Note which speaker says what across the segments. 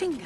Speaker 1: finger.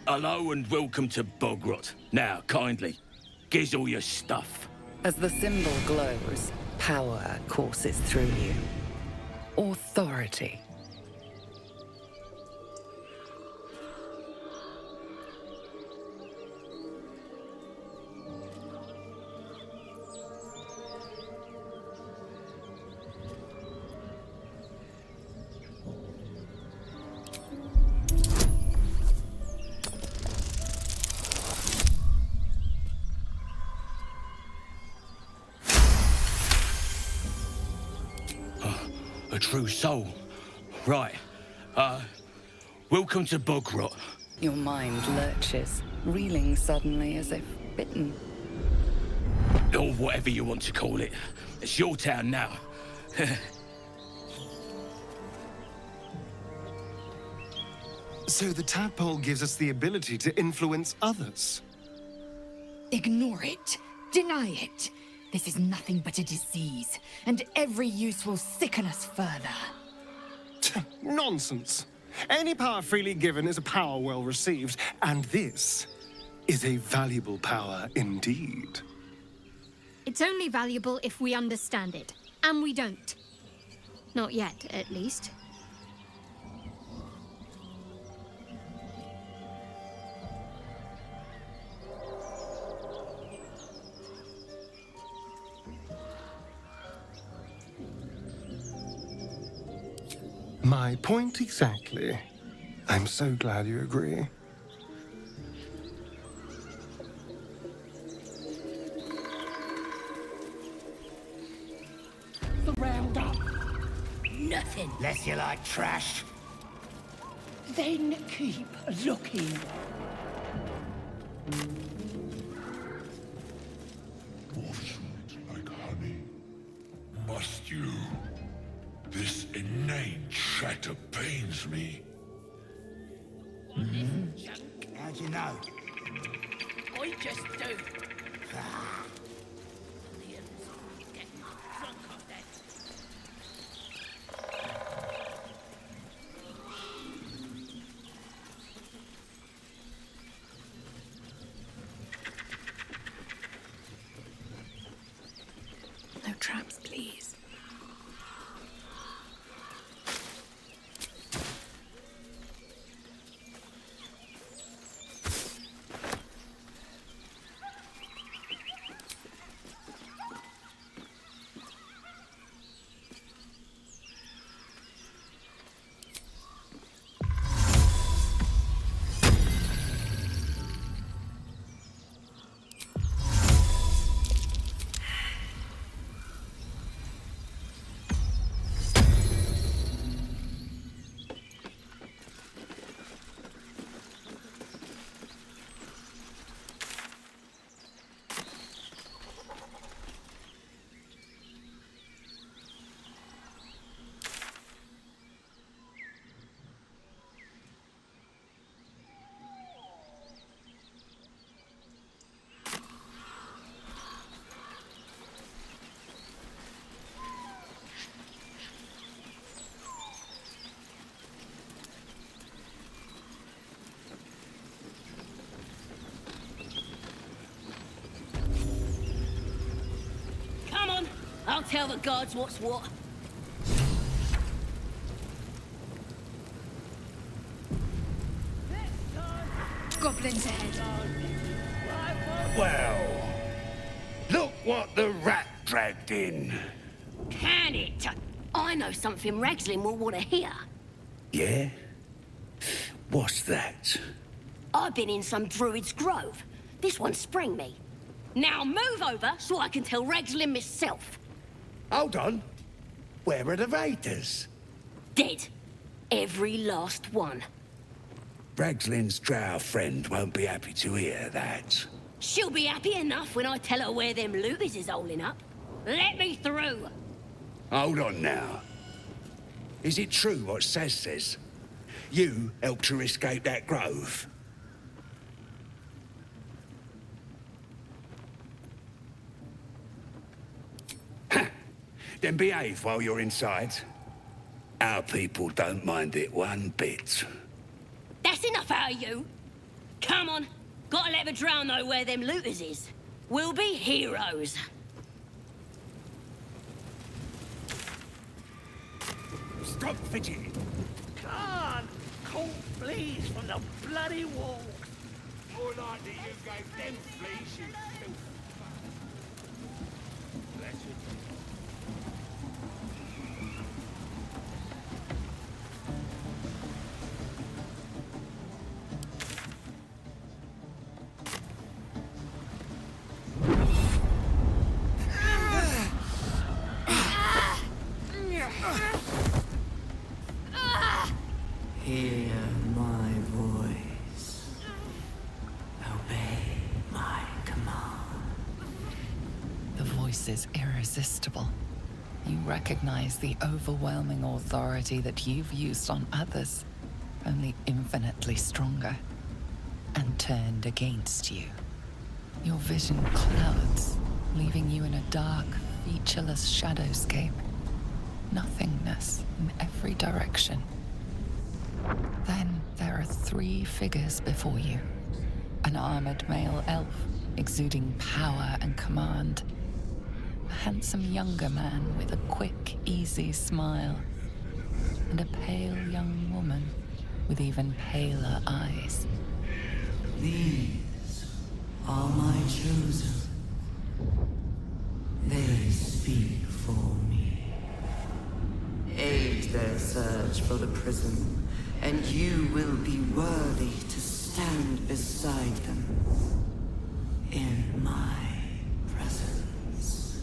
Speaker 2: Hello and welcome to Bogrot. Now, kindly, giz all your stuff.
Speaker 3: As the symbol glows, power courses through you. Authority.
Speaker 2: A true soul. Right. Welcome to Bogrot.
Speaker 3: Your mind lurches, reeling suddenly as if bitten.
Speaker 2: Or whatever you want to call it. It's your town now.
Speaker 4: So the tadpole gives us the ability to influence others.
Speaker 5: Ignore it. Deny it. This is nothing but a disease, and every use will sicken us further.
Speaker 4: Nonsense. Any power freely given is a power well received, and this is a valuable power indeed.
Speaker 6: It's only valuable if we understand it, and we don't. Not yet, at least.
Speaker 4: My point exactly. I'm so glad you agree.
Speaker 1: The roundup.
Speaker 7: Nothing. Less you like trash.
Speaker 1: Then keep looking.
Speaker 8: More sweet like honey. Must you? This inane chatter pains me.
Speaker 7: How'd you know?
Speaker 1: I just do.
Speaker 5: No traps, please.
Speaker 9: tell the gods what's what.
Speaker 5: Goblins ahead.
Speaker 2: Well, look what the rat dragged in.
Speaker 9: Can it? I know something Ragslin will want to hear.
Speaker 2: Yeah? What's that?
Speaker 9: I've been in some druid's grove. This one sprang me. Now move over so I can tell Ragslin myself.
Speaker 2: Hold on. Where are the raiders?
Speaker 9: Dead. Every last one.
Speaker 2: Ragslin's drow friend won't be happy to hear that.
Speaker 9: She'll be happy enough when I tell her where them looters is holding up. Let me through.
Speaker 2: Hold on now. Is it true what Saz says? You helped her escape that grove? Then behave while you're inside. Our people don't mind it one bit.
Speaker 9: That's enough out of you. Come on. Gotta let the drow know where them looters is. We'll be heroes.
Speaker 2: Stop fidgeting.
Speaker 1: Can't call fleas from the bloody walls.
Speaker 8: More likely you gave them fleas, you filth. Bless you.
Speaker 3: Hear my voice. Obey my command. The voice is irresistible. You recognize the overwhelming authority that you've used on others, only infinitely stronger, and turned against you. Your vision clouds, leaving you in a dark, featureless shadowscape. Nothingness in every direction. Then there are 3 figures before you. An armored male elf, exuding power and command. A handsome younger man with a quick, easy smile. And a pale young woman with even paler eyes. These are my chosen. They speak for me. Aid their search for the prison, and you will be worthy to stand beside them in my presence.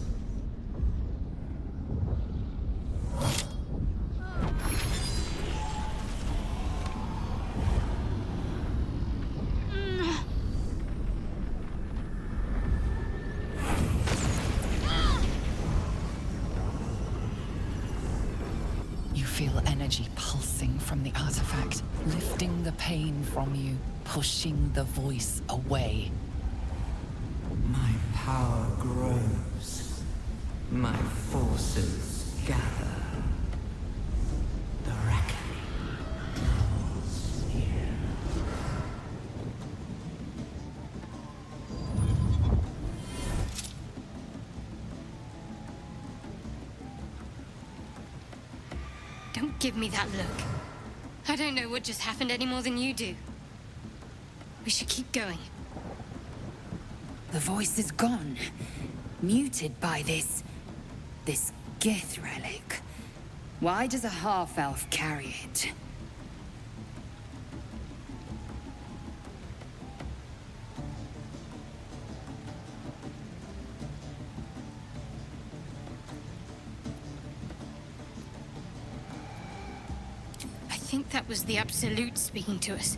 Speaker 3: You feel energy pulsing from the artifact, lifting the pain from you, pushing the voice away. My power grows. My forces gather. The reckoning draws near.
Speaker 6: Don't give me that look. I don't know what just happened any more than you do. We should keep going.
Speaker 5: The voice is gone. Muted by this Gith relic. Why does a half-elf carry it?
Speaker 6: I think that was the Absolute speaking to us.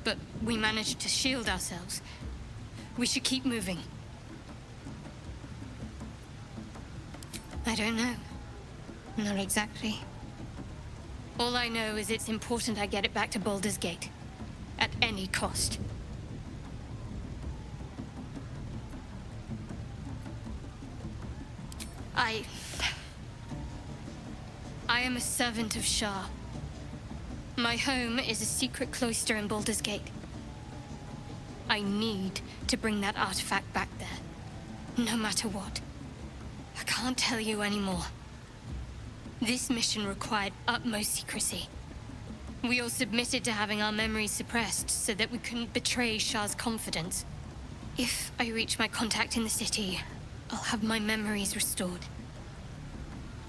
Speaker 6: But we managed to shield ourselves. We should keep moving. I don't know. Not exactly. All I know is it's important I get it back to Baldur's Gate. At any cost. I am a servant of Shah. My home is a secret cloister in Baldur's Gate. I need to bring that artifact back there. No matter what. I I can't tell you anymore. This mission required utmost secrecy. We all submitted to having our memories suppressed so that we couldn't betray Shah's confidence. If I reach my contact in the city, I'll have my memories restored.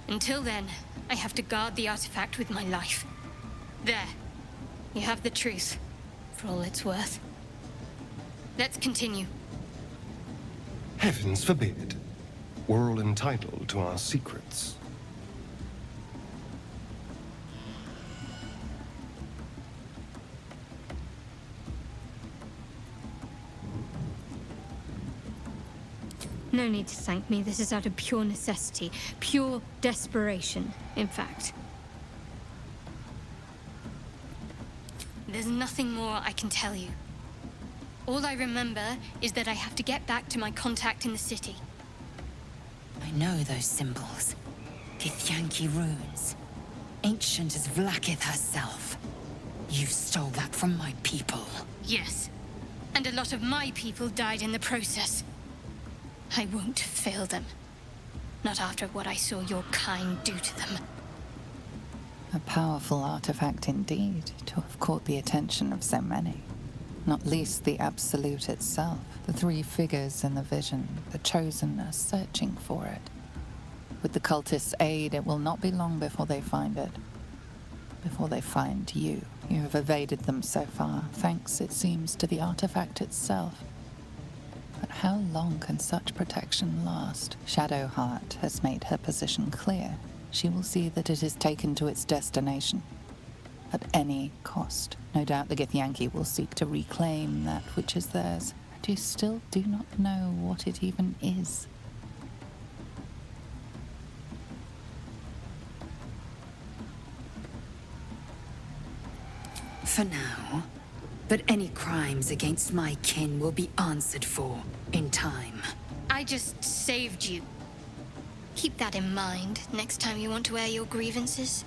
Speaker 6: Until then, I have to guard the artifact with my life. There. You have the truth, for all it's worth. Let's continue.
Speaker 4: Heavens forbid. We're all entitled to our secrets.
Speaker 6: No need to thank me. This is out of pure necessity. Pure desperation, in fact. There's nothing more I can tell you. All I remember is that I have to get back to my contact in the city.
Speaker 3: I know those symbols. Githyanki runes. Ancient as Vlaakith herself. You stole that from my people.
Speaker 6: Yes. And a lot of my people died in the process. I won't fail them. Not after what I saw your kind do to them.
Speaker 3: A powerful artifact indeed, to have caught the attention of so many. Not least the Absolute itself, the three figures in the vision, the Chosen are searching for it. With the cultists' aid, it will not be long before they find it. Before they find you. You have evaded them so far, thanks, it seems, to the artifact itself. But how long can such protection last? Shadowheart has made her position clear. She will see that it is taken to its destination. At any cost. No doubt the Githyanki will seek to reclaim that which is theirs. And you still do not know what it even is. For now. But any crimes against my kin will be answered for in time.
Speaker 6: I just saved you. Keep that in mind next time you want to air your grievances.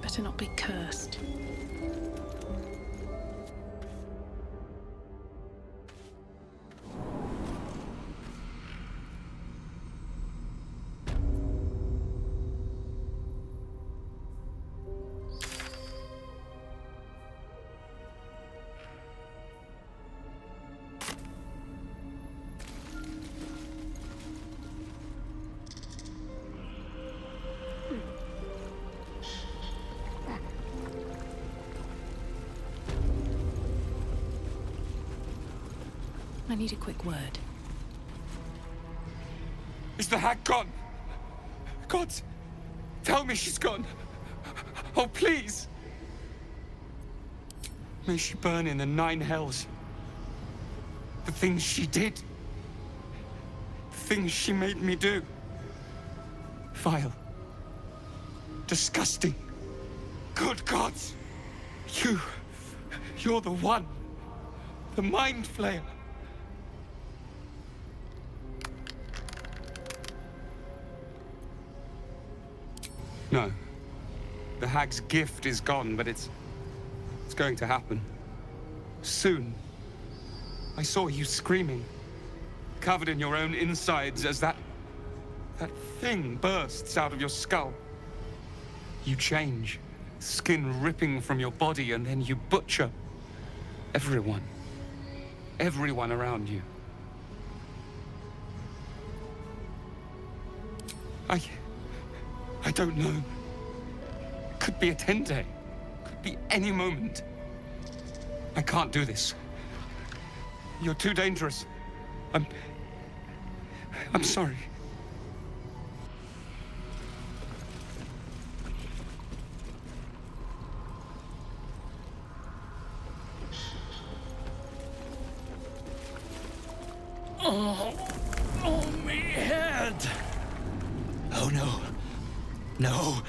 Speaker 10: Better not be cursed. I need a quick word.
Speaker 11: Is the hag gone? God, tell me she's gone. Oh, please. May she burn in the 9 hells. The things she did. The things she made me do. Vile. Disgusting. Good gods. You're the one. The Mind Flayer. No. The hag's gift is gone, but it's going to happen. Soon. I saw you screaming, covered in your own insides as that thing bursts out of your skull. You change, skin ripping from your body, and then you butcher everyone. Everyone around you. I don't know. Could be a 10-day. Could be any moment. I can't do this. You're too dangerous. I'm sorry.
Speaker 1: Oh, me head. Oh, no. No.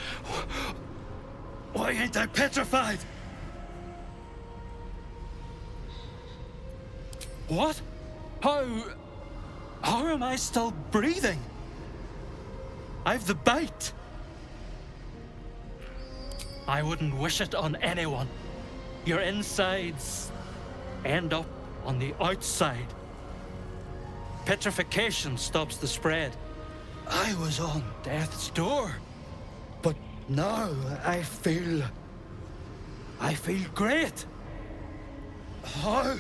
Speaker 1: Why ain't I petrified? What? How am I still breathing? I've the bite. I wouldn't wish it on anyone. Your insides end up on the outside. Petrification stops the spread. I was on death's door. But now I feel great. How?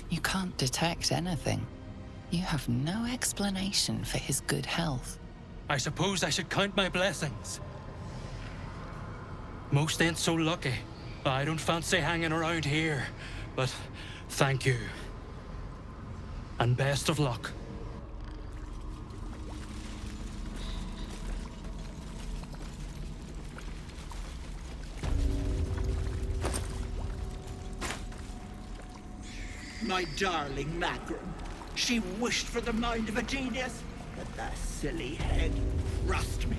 Speaker 3: You can't detect anything. You have no explanation for his good health.
Speaker 1: I suppose I should count my blessings. Most ain't so lucky. I don't fancy hanging around here, but thank you. And best of luck.
Speaker 7: My darling Macron. She wished for the mind of a genius, but that silly head crushed me.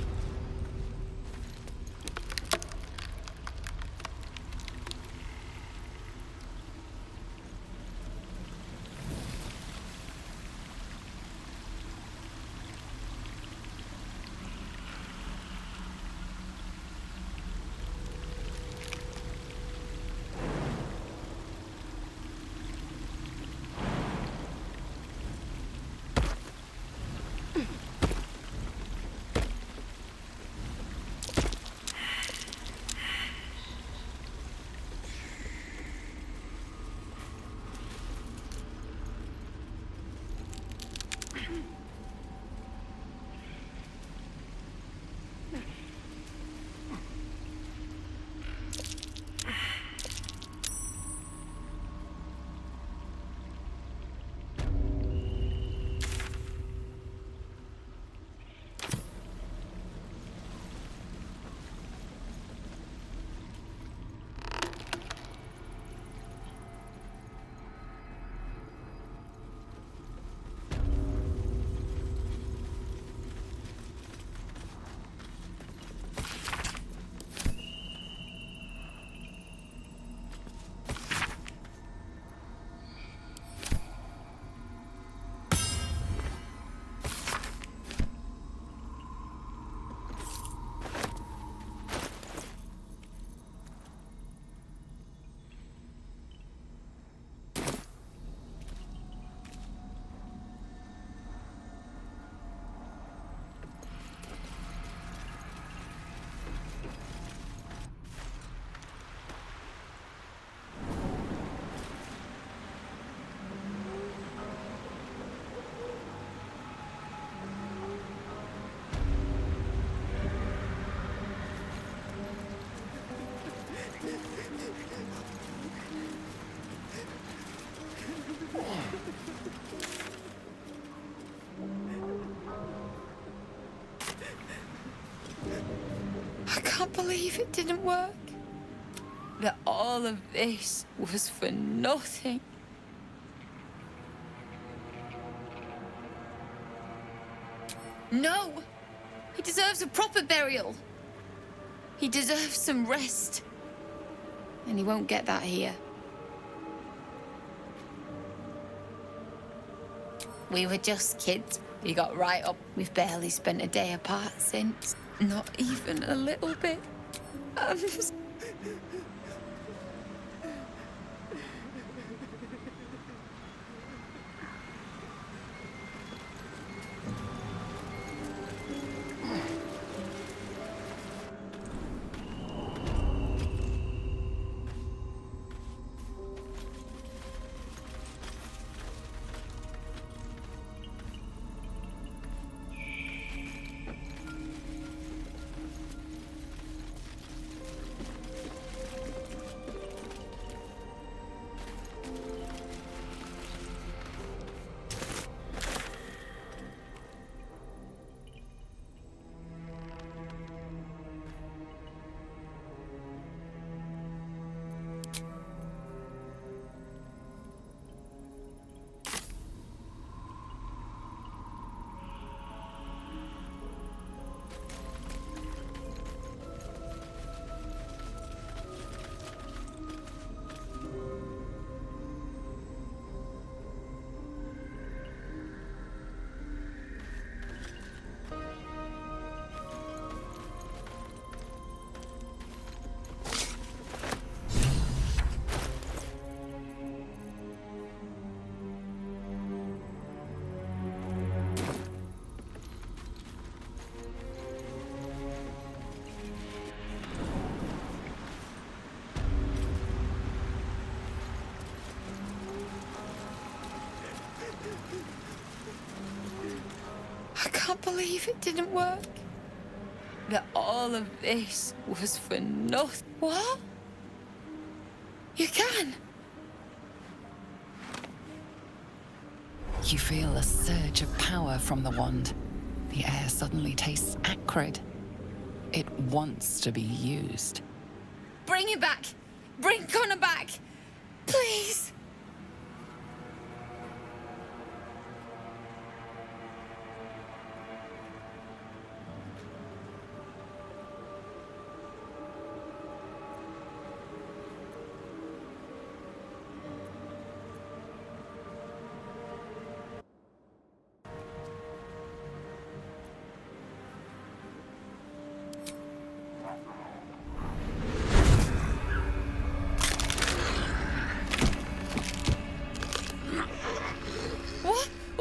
Speaker 5: believe it didn't work. That all of this was for nothing. No! He deserves a proper burial. He deserves some rest. And he won't get that here. We were just kids. We got right up. We've barely spent a day apart since. Not even a little bit. I can't believe it didn't work. That all of this was for nothing. What? You can?
Speaker 3: You feel a surge of power from the wand. The air suddenly tastes acrid. It wants to be used.
Speaker 5: Bring him back! Bring Connor back! Please!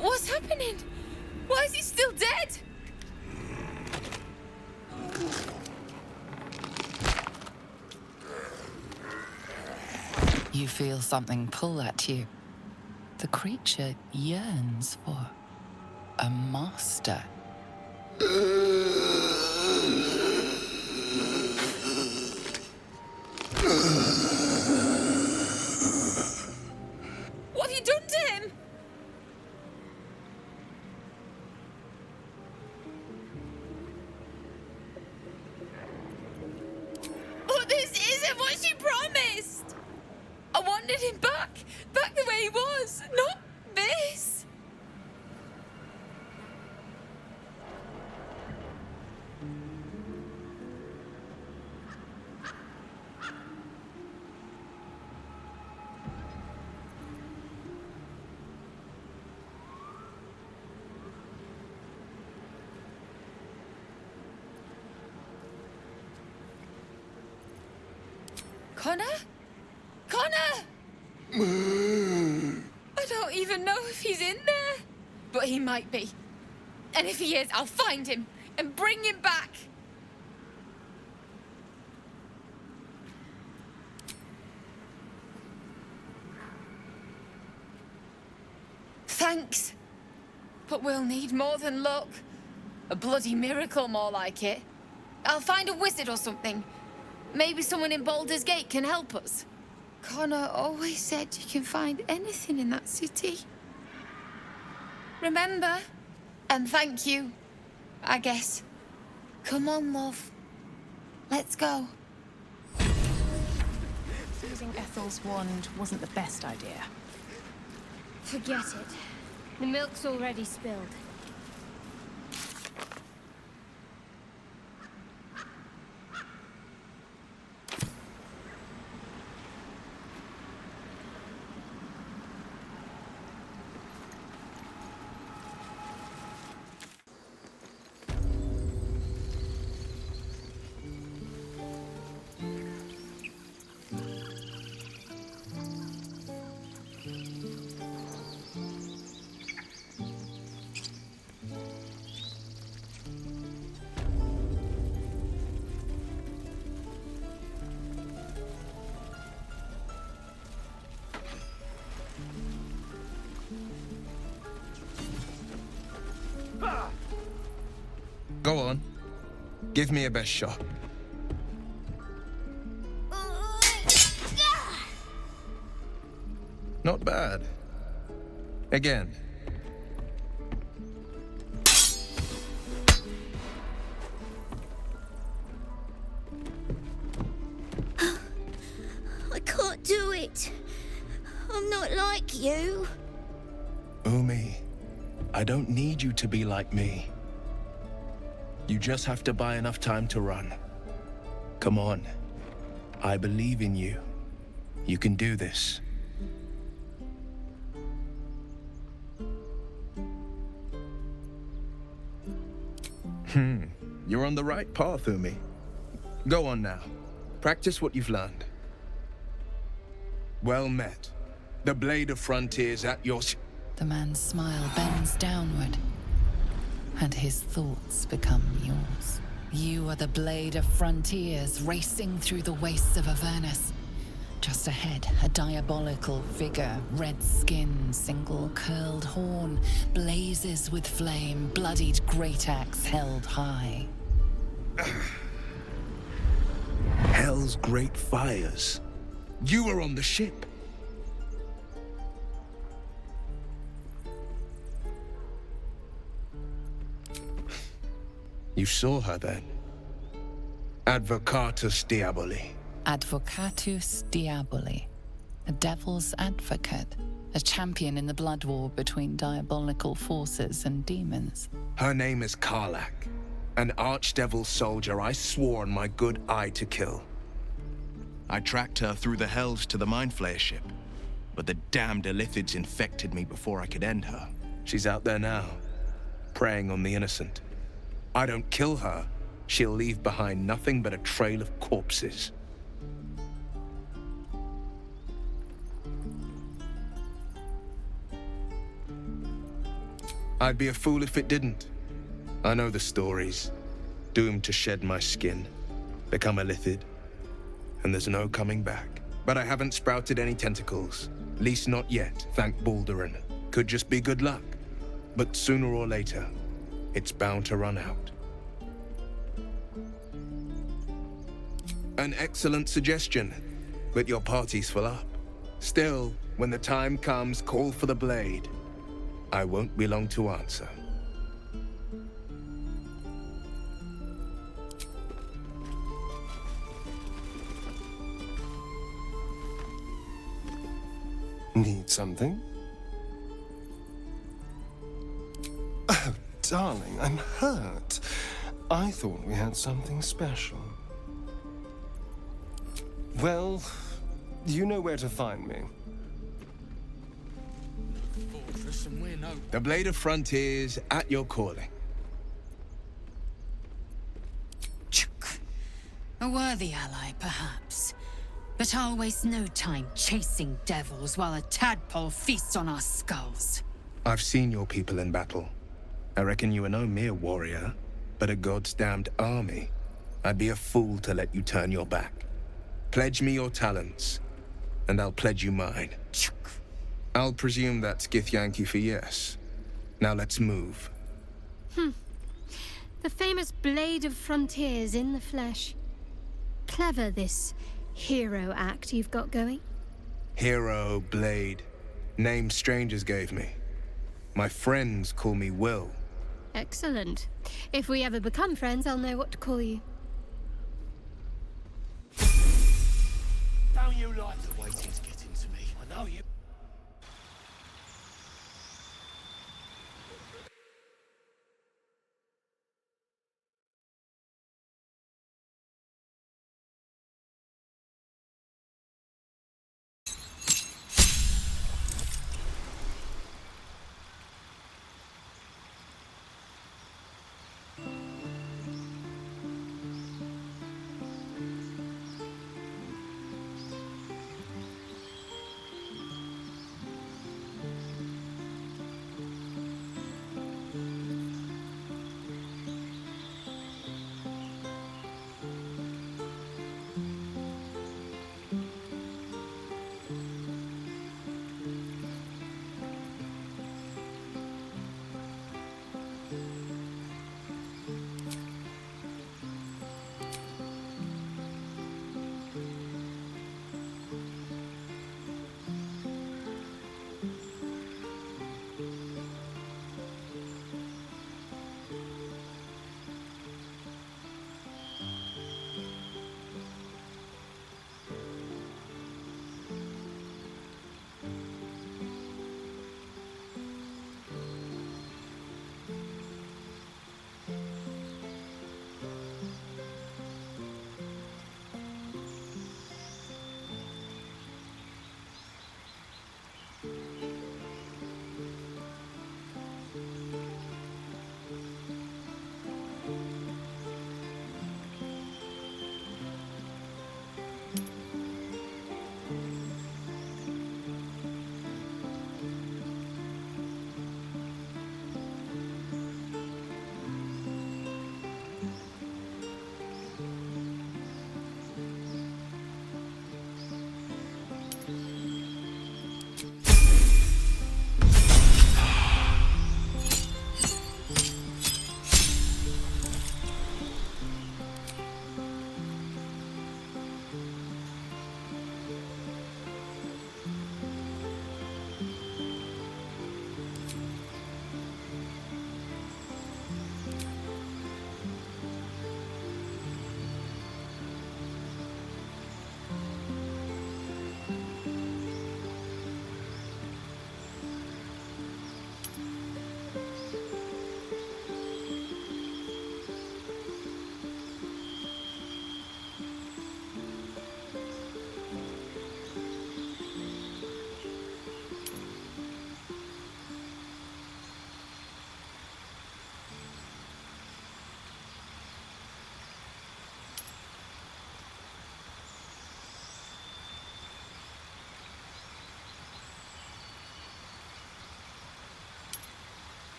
Speaker 5: What's happening? Why is he still dead?
Speaker 3: You feel something pull at you. The creature yearns for a master.
Speaker 5: What have you done to him? But this isn't what she promised. I wanted him back the way he was, not this. Connor? Connor! I don't even know if he's in there. But he might be. And if he is, I'll find him and bring him back. Thanks. But we'll need more than luck. A bloody miracle, more like it. I'll find a wizard or something. Maybe someone in Baldur's Gate can help us. Connor always said you can find anything in that city. Remember? And thank you, I guess. Come on, love. Let's go.
Speaker 10: Using Ethel's wand wasn't the best idea.
Speaker 6: Forget it. The milk's already spilled.
Speaker 12: Go on. Give me a best shot. Not bad. Again.
Speaker 13: I can't do it. I'm not like you.
Speaker 12: Umi, I don't need you to be like me. You just have to buy enough time to run. Come on. I believe in you. You can do this. You're on the right path, Umi. Go on now. Practice what you've learned. Well met. The blade of frontiers at your...
Speaker 3: The man's smile bends downward, and his thoughts become yours. You are the blade of frontiers racing through the wastes of Avernus. Just ahead, a diabolical figure, red skin, single curled horn, blazes with flame, bloodied great axe held high.
Speaker 12: Hell's great fires. You were on the ship. You saw her then. Advocatus Diaboli.
Speaker 3: Advocatus Diaboli. A devil's advocate. A champion in the blood war between diabolical forces and demons.
Speaker 12: Her name is Karlach. An archdevil soldier I swore on my good eye to kill. I tracked her through the hells to the Mind Flayer ship, but the damned Illithids infected me before I could end her. She's out there now, preying on the innocent. I don't kill her, she'll leave behind nothing but a trail of corpses. I'd be a fool if it didn't. I know the stories. Doomed to shed my skin, become a Illithid, and there's no coming back. But I haven't sprouted any tentacles. Least not yet, thank Baldur. Could just be good luck. But sooner or later, it's bound to run out. An excellent suggestion, but your party's full up. Still, when the time comes, call for the blade. I won't be long to answer.
Speaker 4: Need something? Oh, darling, I'm hurt. I thought we had something special. Well, you know where to find me.
Speaker 12: The Blade of Frontiers at your calling.
Speaker 14: A worthy ally, perhaps. But I'll waste no time chasing devils while a tadpole feasts on our skulls.
Speaker 12: I've seen your people in battle. I reckon you are no mere warrior, but a god's damned army. I'd be a fool to let you turn your back. Pledge me your talents, and I'll pledge you mine. I'll presume that's Githyanki for yes. Now let's move.
Speaker 6: The famous Blade of Frontiers in the flesh. Clever, this hero act you've got going.
Speaker 12: Hero, Blade. Name strangers gave me. My friends call me Will.
Speaker 6: Excellent. If we ever become friends, I'll know what to call you.
Speaker 8: you like? The waiting's getting to me. I know you.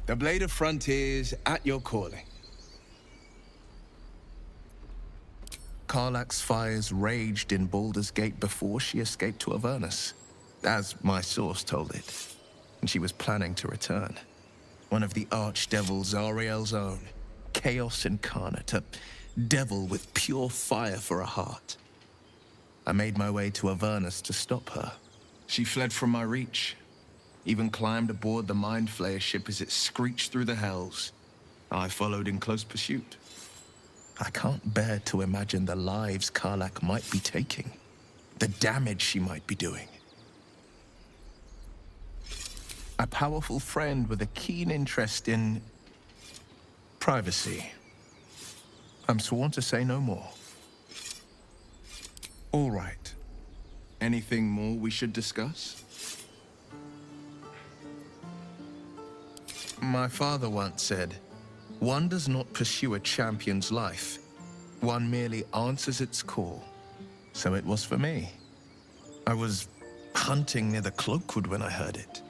Speaker 12: The Blade of Frontiers at your calling. Karlach's fires raged in Baldur's Gate before she escaped to Avernus, as my source told it, and she was planning to return. One of the archdevils Zariel's own, chaos incarnate, a devil with pure fire for a heart. I made my way to Avernus to stop her. She fled from my reach, even climbed aboard the Mind Flayer ship as it screeched through the hells. I followed in close pursuit. I can't bear to imagine the lives Karlach might be taking, the damage she might be doing. A powerful friend with a keen interest in privacy. I'm sworn to say no more. All right. Anything more we should discuss? My father once said, one does not pursue a champion's life. One merely answers its call. So it was for me. I was hunting near the Cloakwood when I heard it.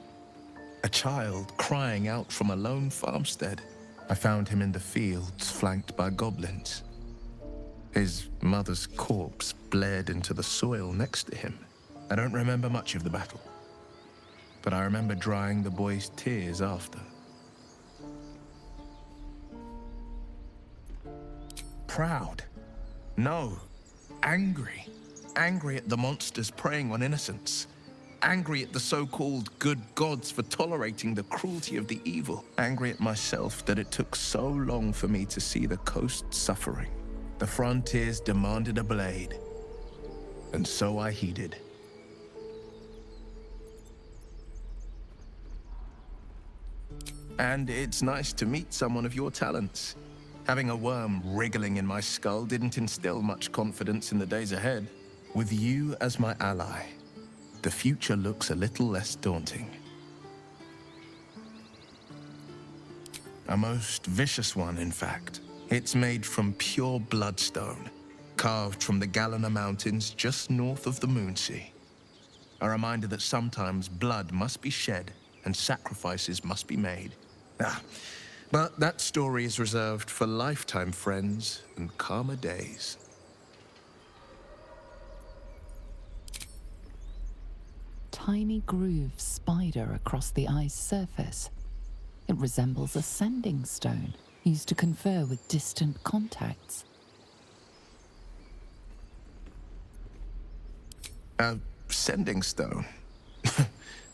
Speaker 12: A child crying out from a lone farmstead. I found him in the fields, flanked by goblins. His mother's corpse blared into the soil next to him. I don't remember much of the battle, but I remember drying the boy's tears after. Proud? No. Angry. Angry at the monsters preying on innocents. Angry at the so-called good gods for tolerating the cruelty of the evil. Angry at myself that it took so long for me to see the coast suffering. The frontiers demanded a blade, and so I heeded. And it's nice to meet someone of your talents. Having a worm wriggling in my skull didn't instill much confidence in the days ahead. With you as my ally, the future looks a little less daunting. A most vicious one, in fact. It's made from pure bloodstone, carved from the Galena Mountains just north of the Moonsea. A reminder that sometimes blood must be shed and sacrifices must be made. But that story is reserved for lifetime friends and calmer days.
Speaker 3: Tiny grooves spider across the eye's surface. It resembles a sending stone, used to confer with distant contacts.
Speaker 12: A sending stone?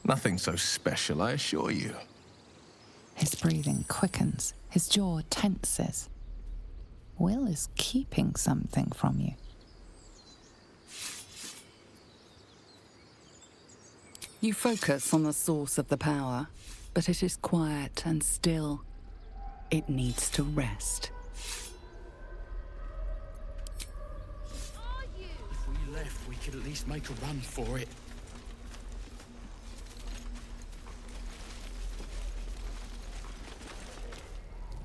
Speaker 12: Nothing so special, I assure you.
Speaker 3: His breathing quickens, his jaw tenses. Will is keeping something from you. You focus on the source of the power, but it is quiet and still. It needs to rest.
Speaker 1: If we left, we could at least make a run for it.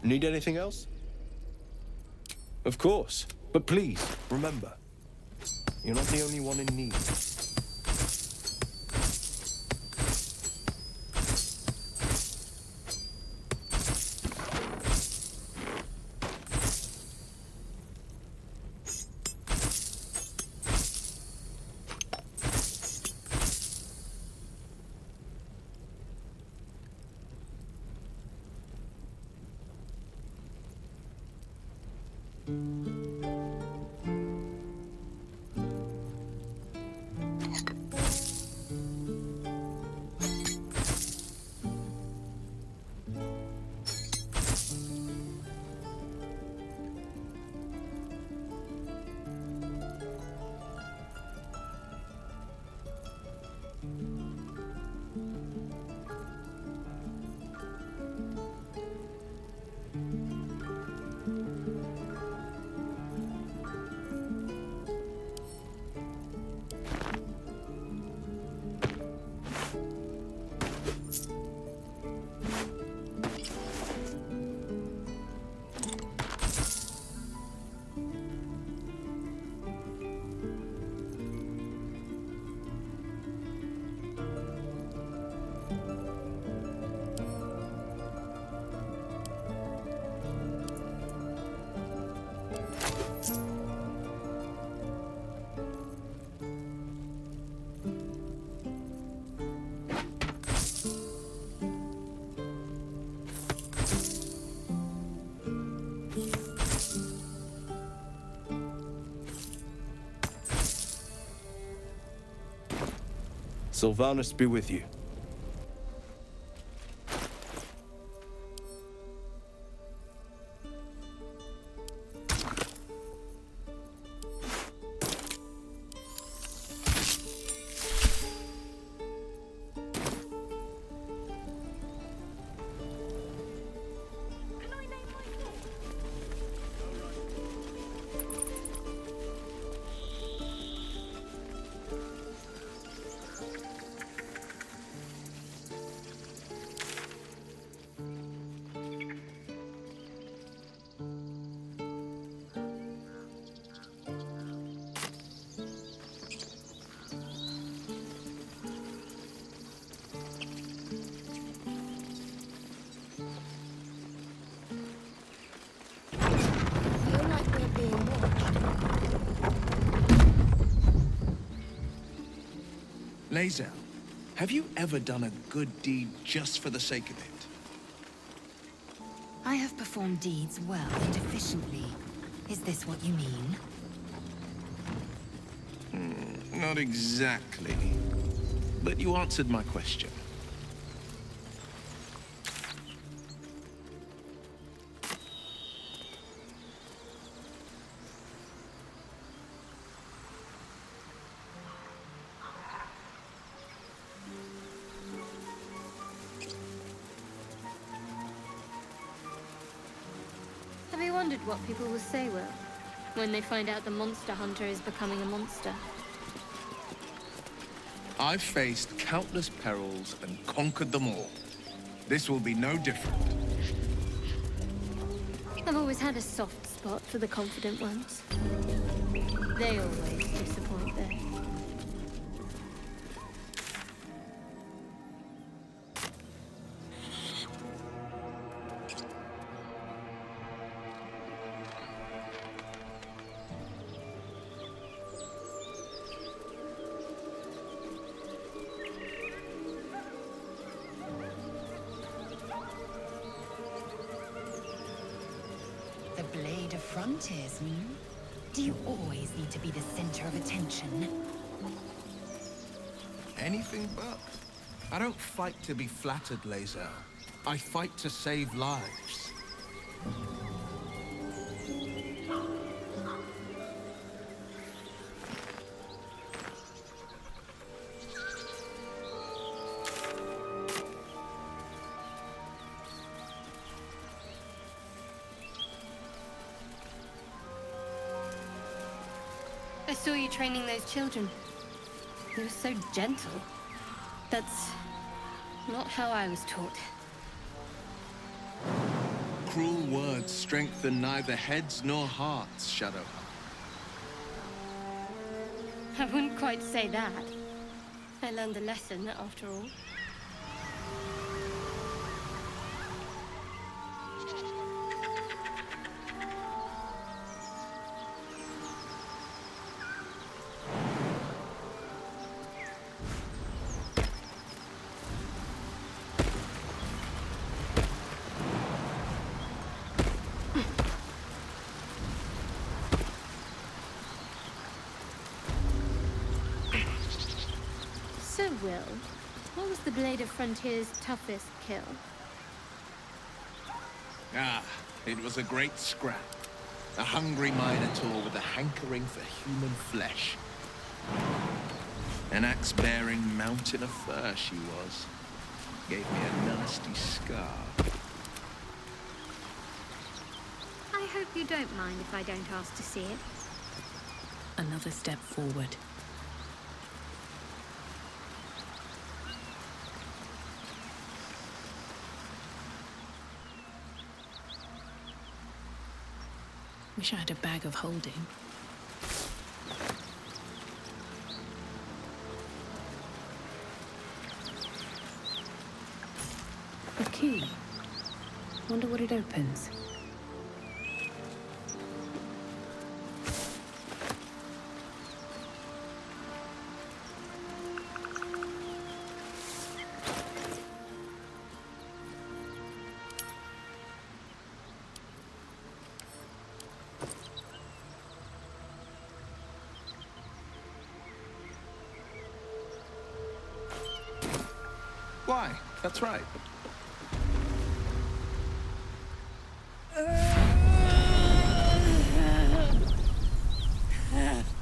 Speaker 15: Need anything else? Of course. But please, remember, you're not the only one in need. Sylvanus be with you.
Speaker 12: Lae'zel, have you ever done a good deed just for the sake of it?
Speaker 14: I have performed deeds well and efficiently. Is this what you mean?
Speaker 12: Not exactly. But you answered my question.
Speaker 6: Have you wondered what people will say, Will, when they find out the monster hunter is becoming a monster?
Speaker 12: I've faced countless perils and conquered them all. This will be no different.
Speaker 6: I've always had a soft spot for the confident ones. They always disappoint, though.
Speaker 14: The blade of frontiers, hmm? Do you always need to be the center of attention?
Speaker 12: Anything but. I don't fight to be flattered, Lae'zel. I fight to save lives.
Speaker 6: I saw you training those children. You were so gentle. That's not how I was taught.
Speaker 12: Cruel words strengthen neither heads nor hearts, Shadowheart.
Speaker 6: I wouldn't quite say that. I learned a lesson, after all. So, Will, what was the Blade of Frontier's toughest kill?
Speaker 12: It was a great scrap. A hungry minotaur with a hankering for human flesh. An axe-bearing mountain of fur she was. Gave me a nasty scar.
Speaker 6: I hope you don't mind if I don't ask to see it.
Speaker 10: Another step forward. Wish I had a bag of holding. A key. Wonder what it opens.
Speaker 12: Why? That's right.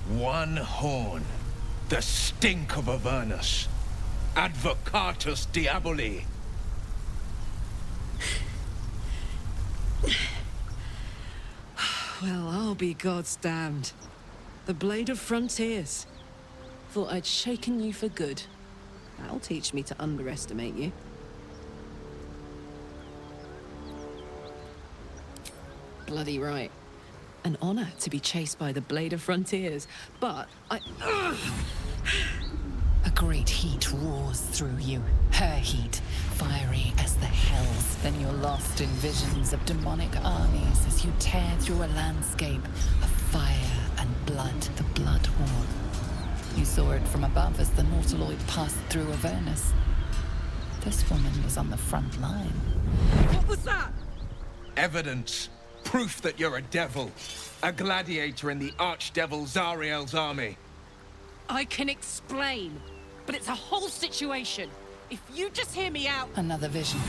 Speaker 12: One horn. The stink of Avernus. Advocatus Diaboli.
Speaker 3: Well, I'll be God's damned. The Blade of Frontiers. Thought I'd shaken you for good. That'll teach me to underestimate you. Bloody right. An honor to be chased by the Blade of Frontiers, but I...
Speaker 14: A great heat roars through you. Her heat, fiery as the hells. Then you're lost in visions of demonic armies as you tear through a landscape of fire and blood, the Blood War. You saw it from above as the Nautiloid passed through Avernus. This woman was on the front line.
Speaker 9: What was that?
Speaker 12: Evidence. Proof that you're a devil. A gladiator in the Archdevil Zariel's army.
Speaker 9: I can explain, but it's a whole situation. If you just hear me out...
Speaker 14: Another vision.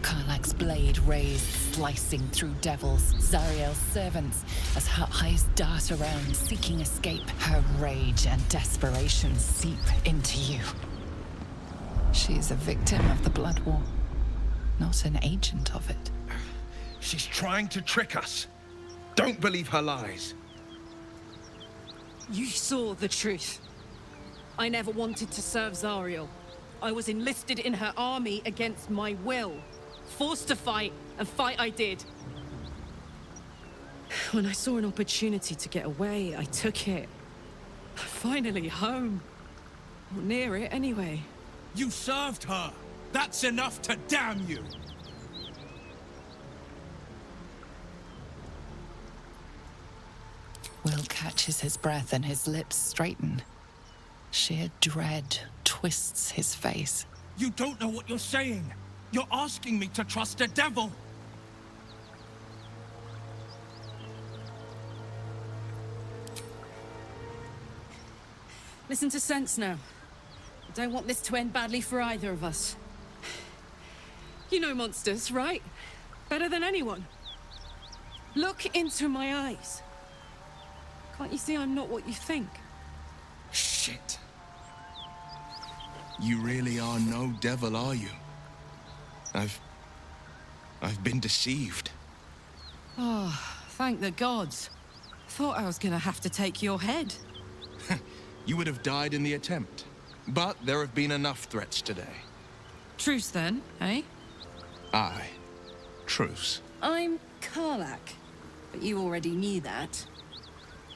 Speaker 14: Karlach's blade raised, slicing through devils, Zariel's servants, as her eyes dart around, seeking escape. Her rage and desperation seep into you. She's a victim of the Blood War, not an agent of it.
Speaker 12: She's trying to trick us. Don't believe her lies.
Speaker 9: You saw the truth. I never wanted to serve Zariel. I was enlisted in her army against my will. Forced to fight, and fight I did. When I saw an opportunity to get away, I took it. Finally home. Or near it, anyway.
Speaker 16: You served her! That's enough to damn you!
Speaker 14: Will catches his breath and his lips straighten. Sheer dread twists his face.
Speaker 16: You don't know what you're saying! You're asking me to trust a devil!
Speaker 9: Listen to sense now. I don't want this to end badly for either of us. You know monsters, right? Better than anyone. Look into my eyes. Can't you see I'm not what you think?
Speaker 12: Shit. You really are no devil, are you? I've been deceived.
Speaker 9: Oh, thank the gods. Thought I was gonna have to take your head.
Speaker 12: You would have died in the attempt. But there have been enough threats today.
Speaker 9: Truce then, eh?
Speaker 12: Aye. Truce.
Speaker 9: I'm Karlach, but you already knew that.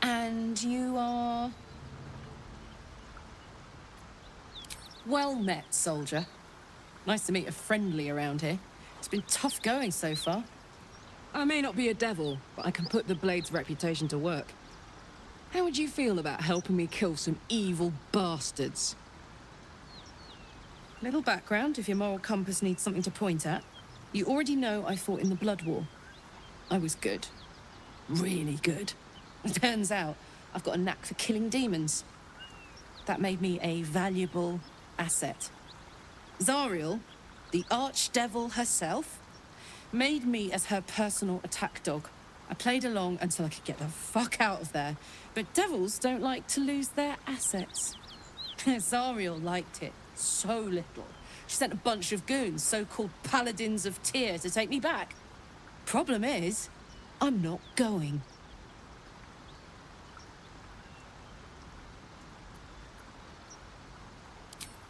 Speaker 9: And you are... Well met, soldier. Nice to meet a friendly around here. It's been tough going so far. I may not be a devil, but I can put the Blade's reputation to work. How would you feel about helping me kill some evil bastards? Little background, if your moral compass needs something to point at. You already know I fought in the Blood War. I was good. Really good. It turns out I've got a knack for killing demons. That made me a valuable asset. Zariel, the archdevil herself, made me as her personal attack dog. I played along until I could get the fuck out of there. But devils don't like to lose their assets. Zariel liked it so little. She sent a bunch of goons, so-called paladins of Tyr, to take me back. Problem is, I'm not going.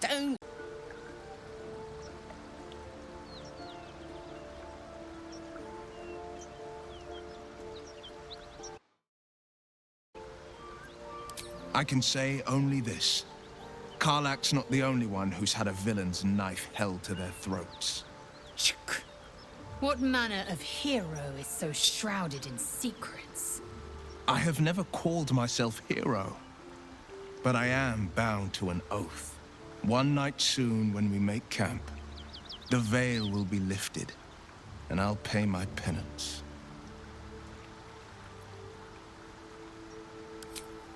Speaker 9: Don't...
Speaker 12: I can say only this. Karlach's not the only one who's had a villain's knife held to their throats.
Speaker 6: What manner of hero is so shrouded in secrets?
Speaker 12: I have never called myself hero, but I am bound to an oath. One night soon, when we make camp, the veil will be lifted, and I'll pay my penance.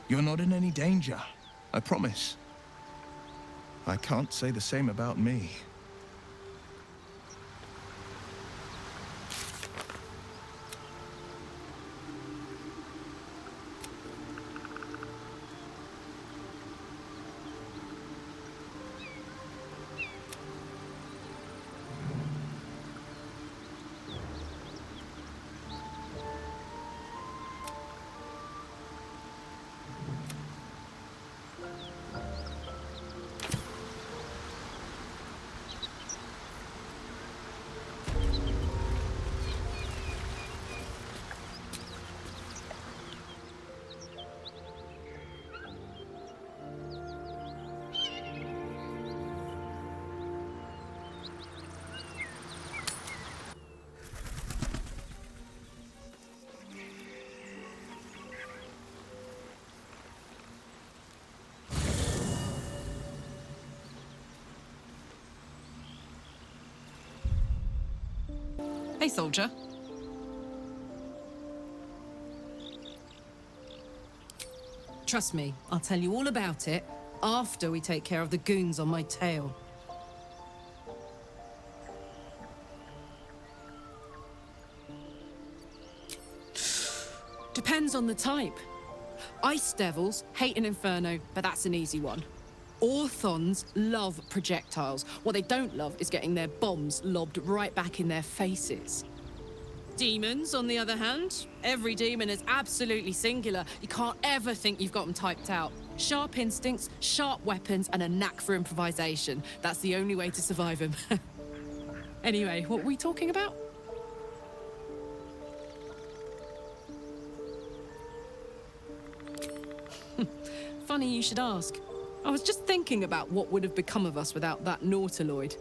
Speaker 12: You're not in any danger, I promise. I can't say the same about me.
Speaker 9: Hey, soldier. Trust me, I'll tell you all about it after we take care of the goons on my tail. Depends on the type. Ice devils hate an inferno, but that's an easy one. Orthons love projectiles. What they don't love is getting their bombs lobbed right back in their faces. Demons, on the other hand, every demon is absolutely singular. You can't ever think you've got them typed out. Sharp instincts, sharp weapons, and a knack for improvisation. That's the only way to survive them. Anyway, what were we talking about? Funny you should ask. I was just thinking about what would have become of us without that Nautiloid.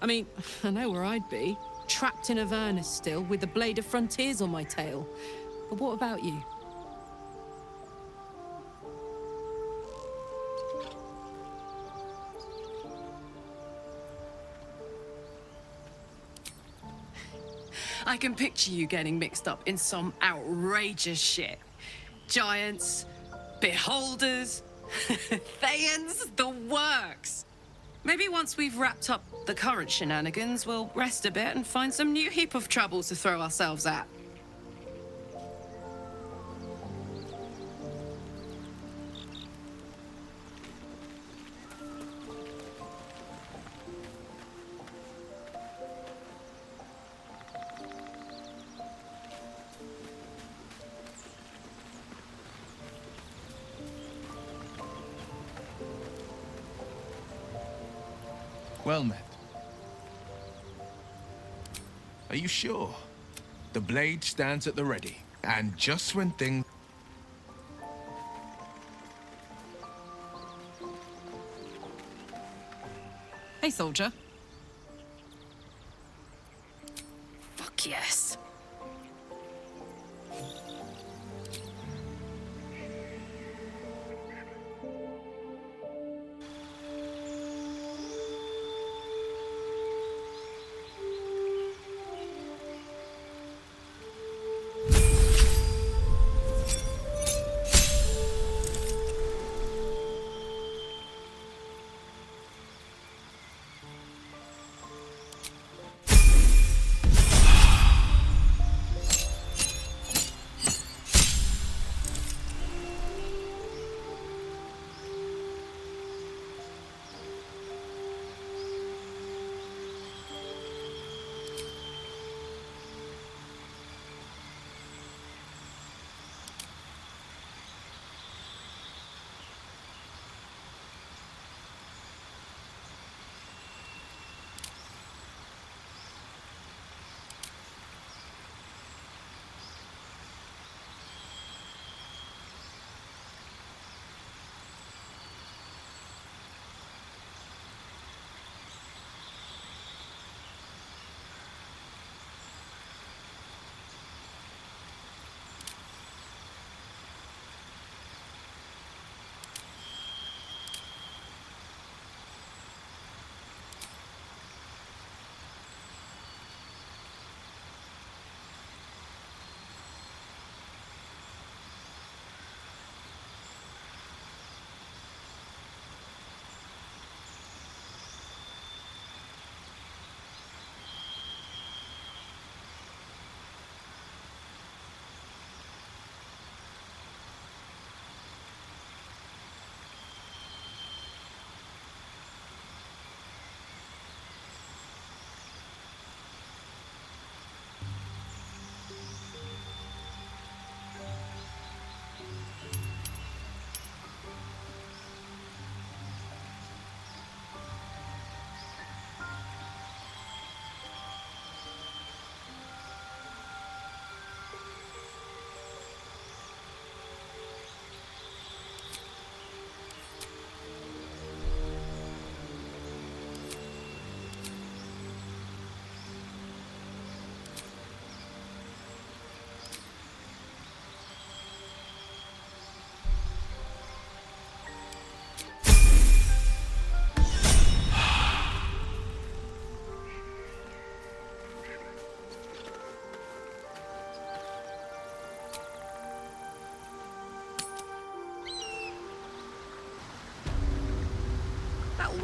Speaker 9: I mean, I know where I'd be. Trapped in Avernus still, with the Blade of Frontiers on my tail. But what about you? I can picture you getting mixed up in some outrageous shit. Giants, beholders, Thayans, the works. Maybe once we've wrapped up the current shenanigans, we'll rest a bit and find some new heap of trouble to throw ourselves at.
Speaker 12: Well met. Are you sure? The blade stands at the ready, and just when things...
Speaker 9: Hey, soldier. Fuck yes.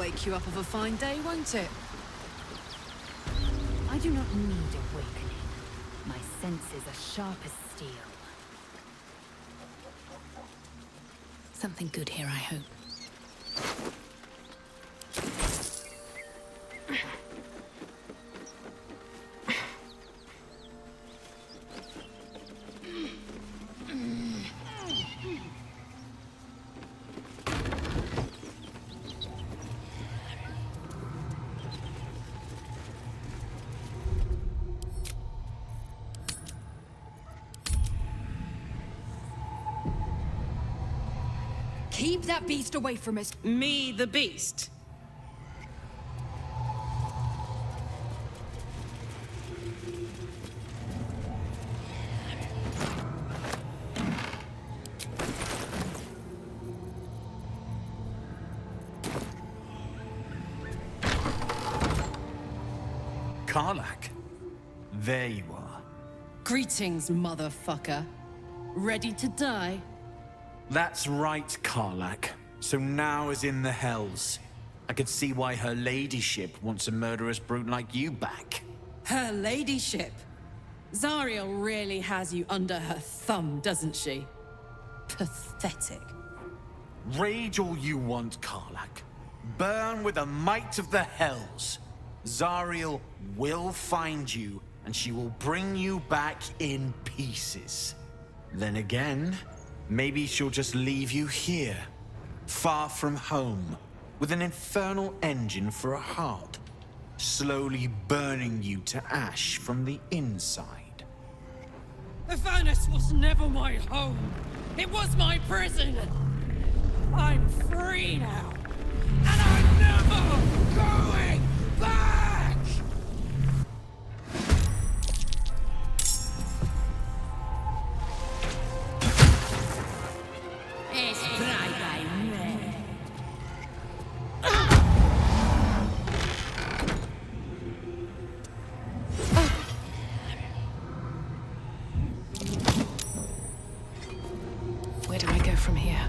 Speaker 9: wake you up of a fine day, won't it?
Speaker 10: I do not need awakening. My senses are sharp as steel.
Speaker 14: Something good here, I hope.
Speaker 9: Keep that beast away from us. Me, the beast?
Speaker 17: Karlach, there you are.
Speaker 9: Greetings, motherfucker. Ready to die?
Speaker 17: That's right, Karlach. So now is in the Hells. I could see why her ladyship wants a murderous brute like you back.
Speaker 9: Her ladyship? Zariel really has you under her thumb, doesn't she? Pathetic.
Speaker 17: Rage all you want, Karlach. Burn with the might of the Hells. Zariel will find you, and she will bring you back in pieces. Then again, maybe she'll just leave you here, far from home, with an infernal engine for a heart, slowly burning you to ash from the inside.
Speaker 9: The furnace was never my home. It was my prison. I'm free now. And I'm never going back!
Speaker 14: Where do I go from here?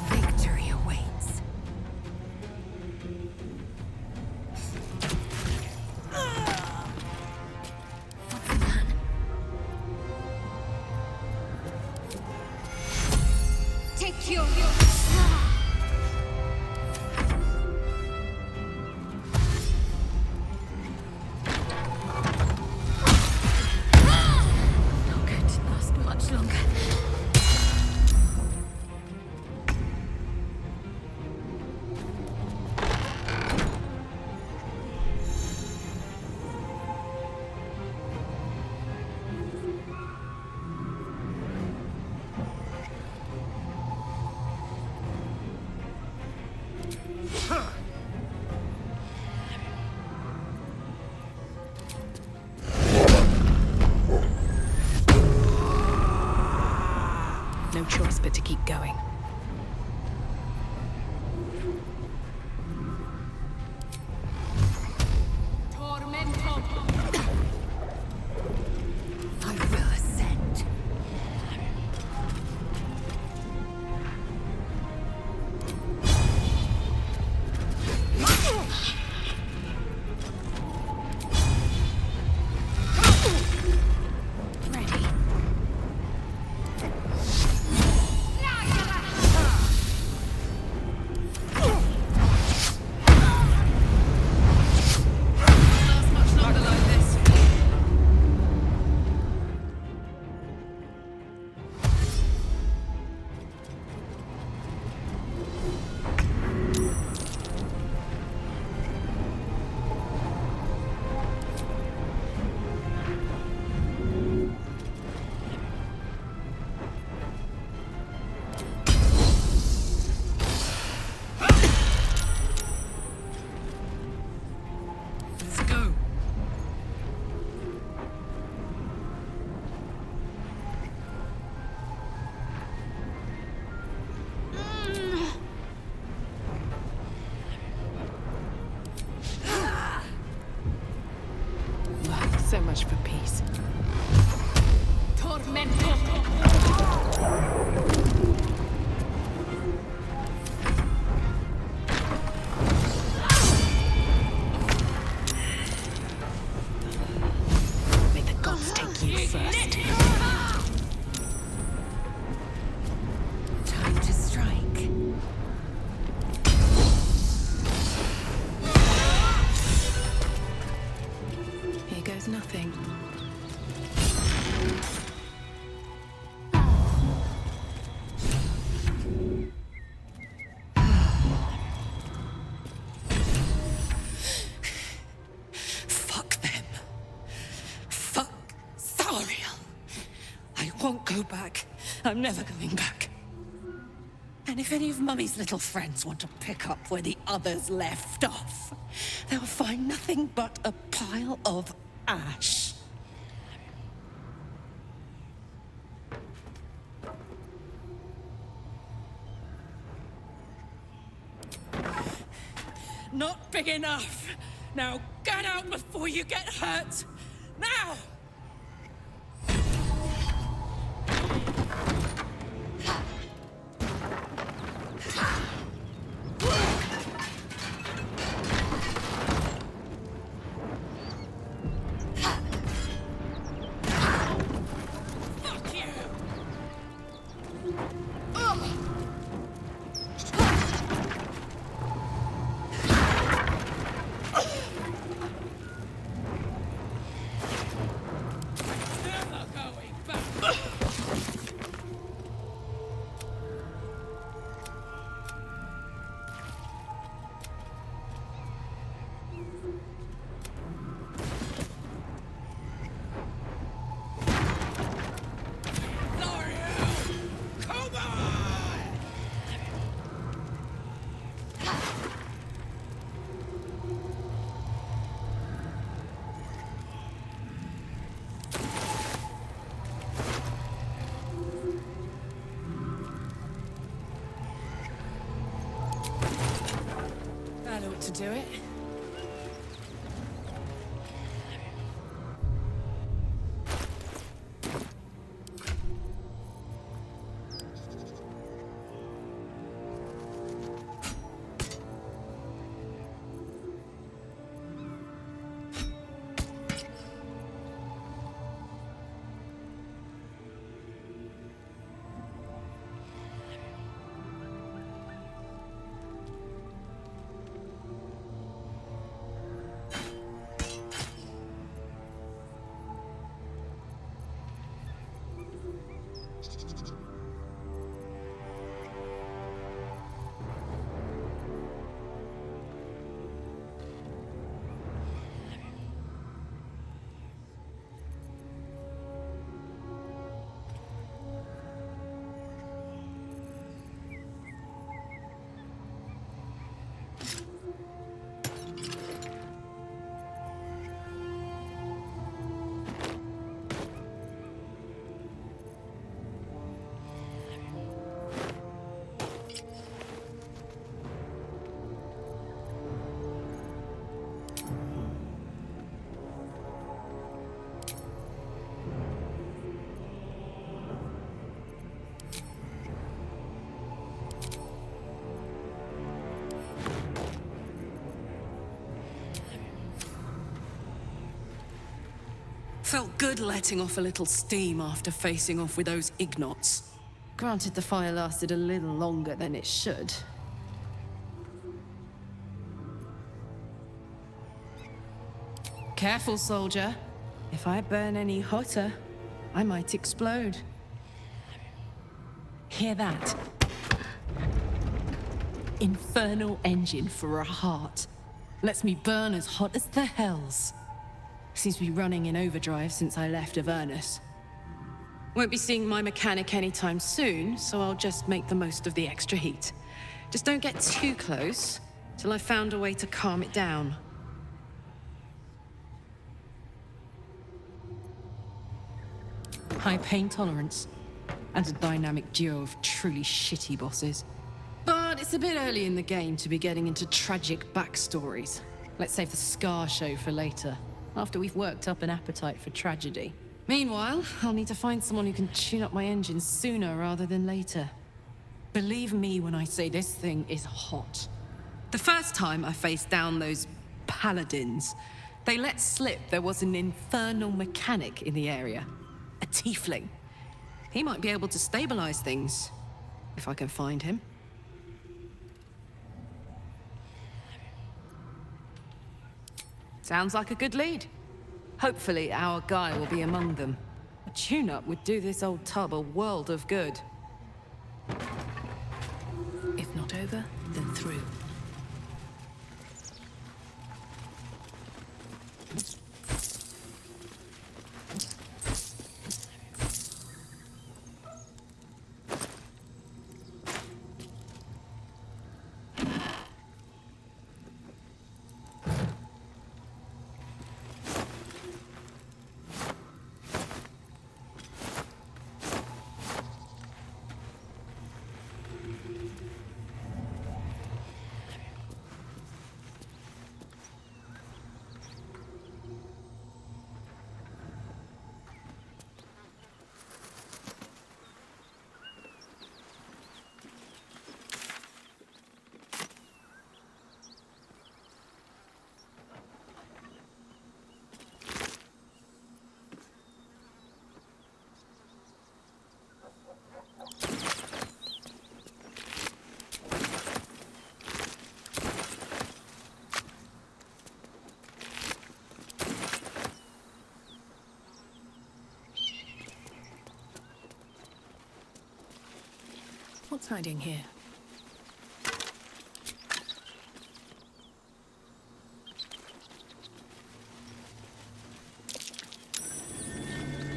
Speaker 10: Victory awaits. What's the plan?
Speaker 13: Take your...
Speaker 10: Not going to last much longer.
Speaker 14: No choice but to keep going.
Speaker 10: I will ascend.
Speaker 13: Ready.
Speaker 9: back. I'm never going back. And if any of Mummy's little friends want to pick up where the others left off, they'll find nothing but a pile of ash. Not big enough. Now get out before you get hurt. Now! To do it. Felt good letting off a little steam after facing off with those ignots. Granted, the fire lasted a little longer than it should. Careful, soldier. If I burn any hotter, I might explode. Hear that? Infernal engine for a heart. Lets me burn as hot as the hells. Seems to be running in overdrive since I left Avernus. Won't be seeing my mechanic anytime soon, so I'll just make the most of the extra heat. Just don't get too close till I've found a way to calm it down. High pain tolerance, and a dynamic duo of truly shitty bosses. But it's a bit early in the game to be getting into tragic backstories. Let's save the Scar show for later, after we've worked up an appetite for tragedy. Meanwhile, I'll need to find someone who can tune up my engine sooner rather than later. Believe me when I say this thing is hot. The first time I faced down those paladins, they let slip there was an infernal mechanic in the area. A tiefling. He might be able to stabilize things, if I can find him. Sounds like a good lead. Hopefully our guy will be among them. A tune-up would do this old tub a world of good. If not over, then through. What's hiding here?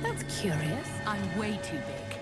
Speaker 9: That's curious.
Speaker 10: I'm way too big.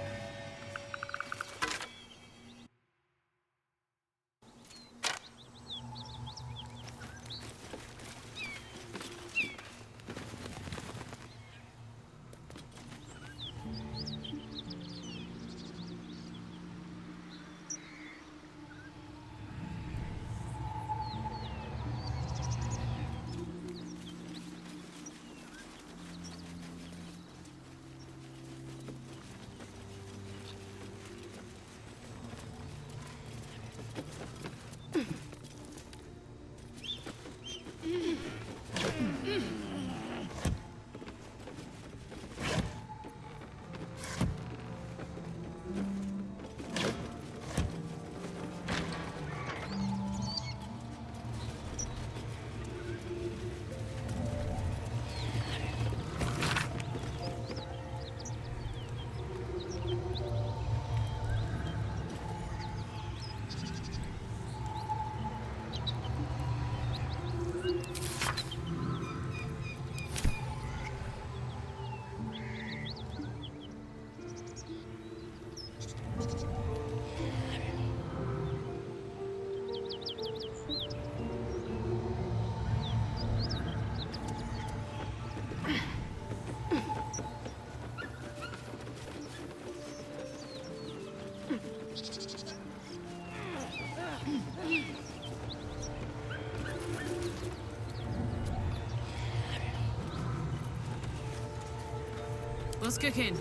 Speaker 9: What's cooking?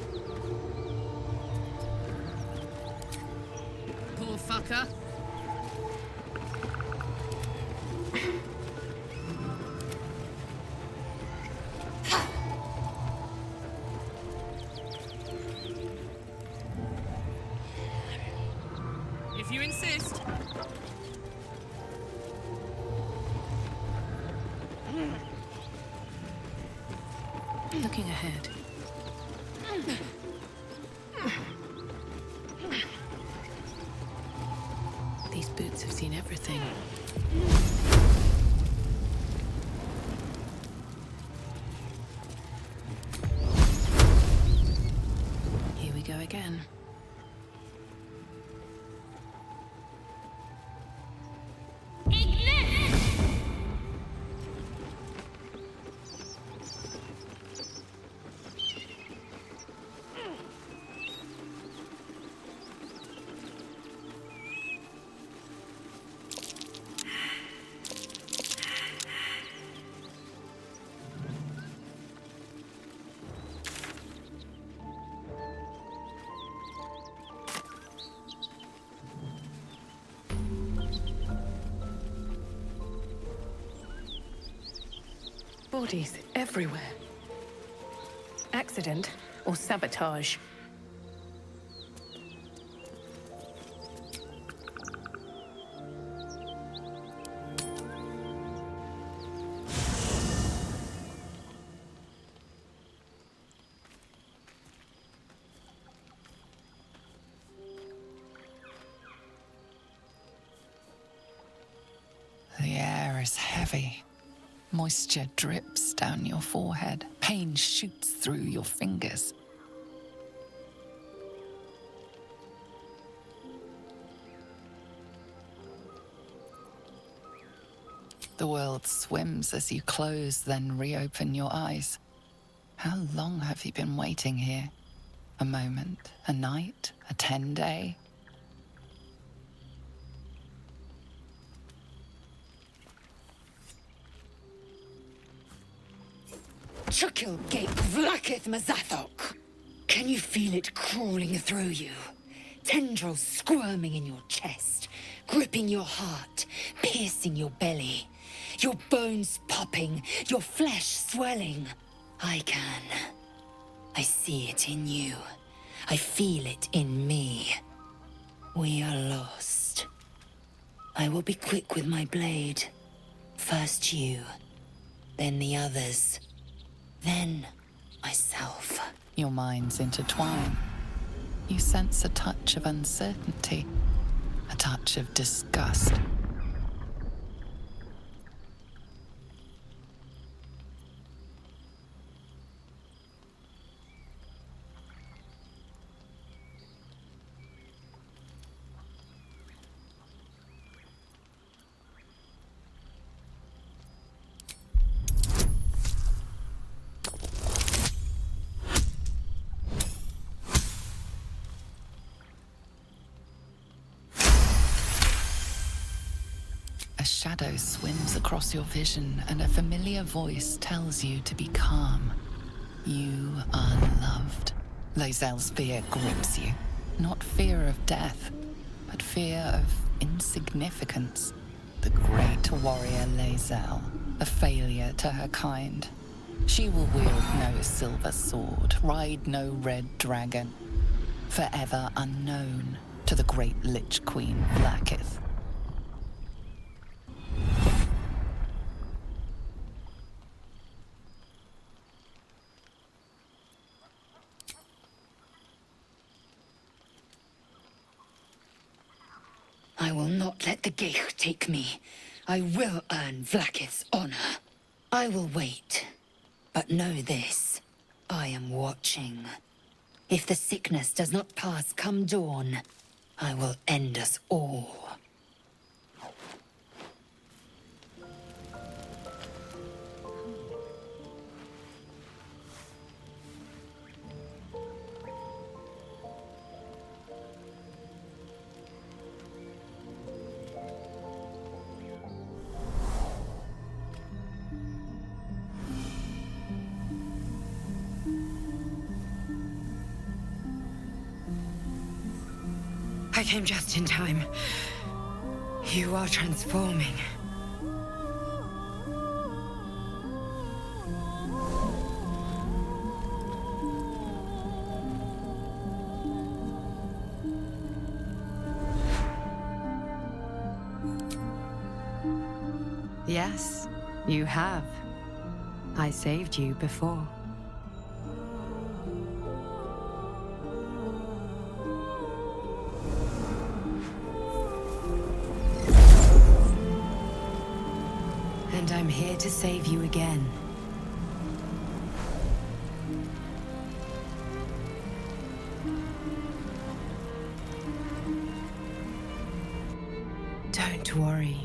Speaker 9: Poor fucker. If you insist. Looking ahead. These boots have seen everything. Here we go again. Bodies everywhere. Accident or sabotage?
Speaker 14: The air is heavy. Moisture drips down your forehead. Pain shoots through your fingers. The world swims as you close, then reopen your eyes. How long have you been waiting here? A moment, a night, a 10-day?
Speaker 18: Chukil gate vlaketh mazathok. Can you feel it crawling through you? Tendrils squirming in your chest, gripping your heart, piercing your belly. Your bones popping, your flesh swelling. I can. I see it in you. I feel it in me. We are lost. I will be quick with my blade. First you, then the others. Then, myself.
Speaker 14: Your minds intertwine. you sense a touch of uncertainty, a touch of disgust. A shadow swims across your vision, and a familiar voice tells you to be calm. You are loved. Lae'zel's fear grips you. Not fear of death, but fear of insignificance. The great warrior Lae'zel, a failure to her kind. She will wield no silver sword, ride no red dragon. Forever unknown to the great Lich Queen Vlaakith.
Speaker 18: I will not let the Geich take me. I will earn Vlaakith's honor. I will wait. But know this. I am watching. If the sickness does not pass come dawn, I will end us all. I came just in time. You are transforming.
Speaker 19: Yes, you have. I saved you before.
Speaker 18: And I'm here to save you again. Don't worry.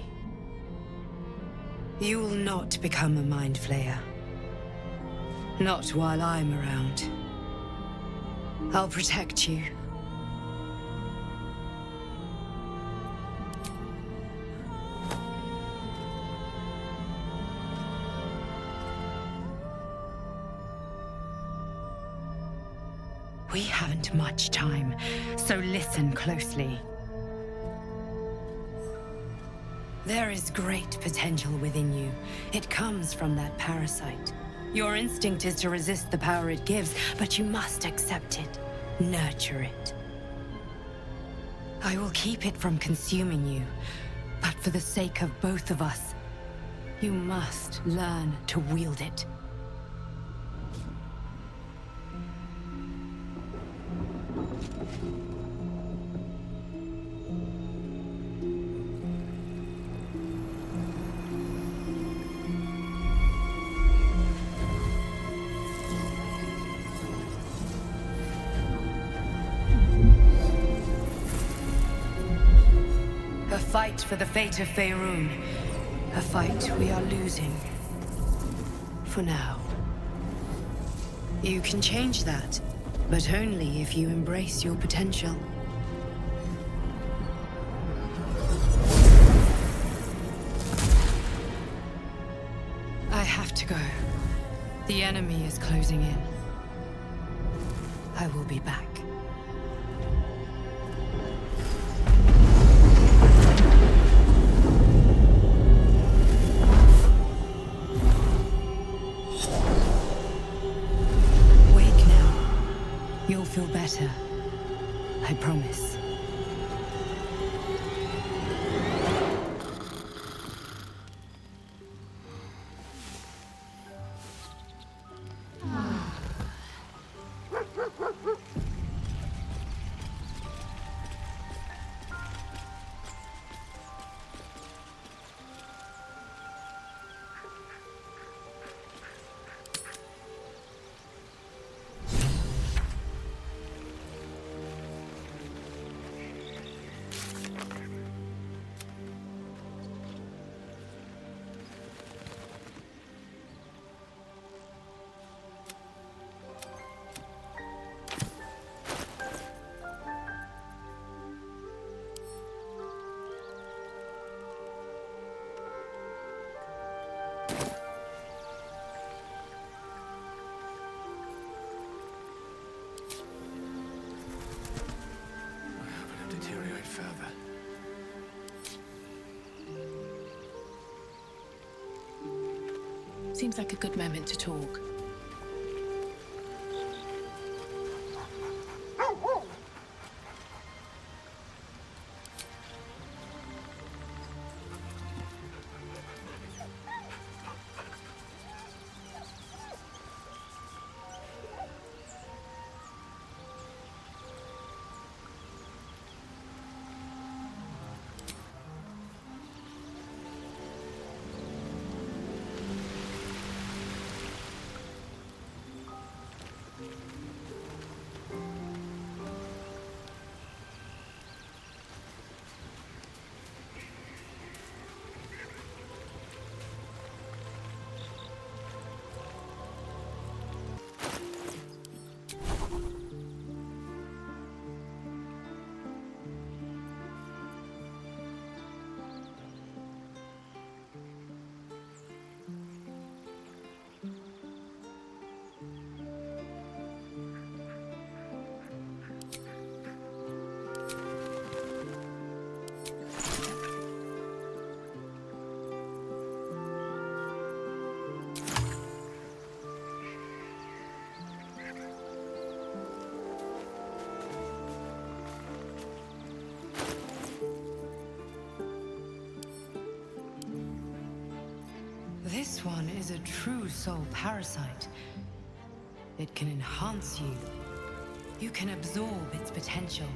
Speaker 18: You will not become a Mind Flayer. Not while I'm around. I'll protect you. We haven't much time, so listen closely. There is great potential within you. It comes from that parasite. Your instinct is to resist the power it gives, but you must accept it, nurture it. I will keep it from consuming you, but for the sake of both of us, you must learn to wield it. A fight for the fate of Faerun. A fight we are losing. For now. You can change that, but only if you embrace your potential. I have to go. The enemy is closing in. I will be back. You'll feel better. I promise.
Speaker 9: Seems like a good moment to talk.
Speaker 20: This one is a true soul parasite. It can enhance you. You can absorb its potential.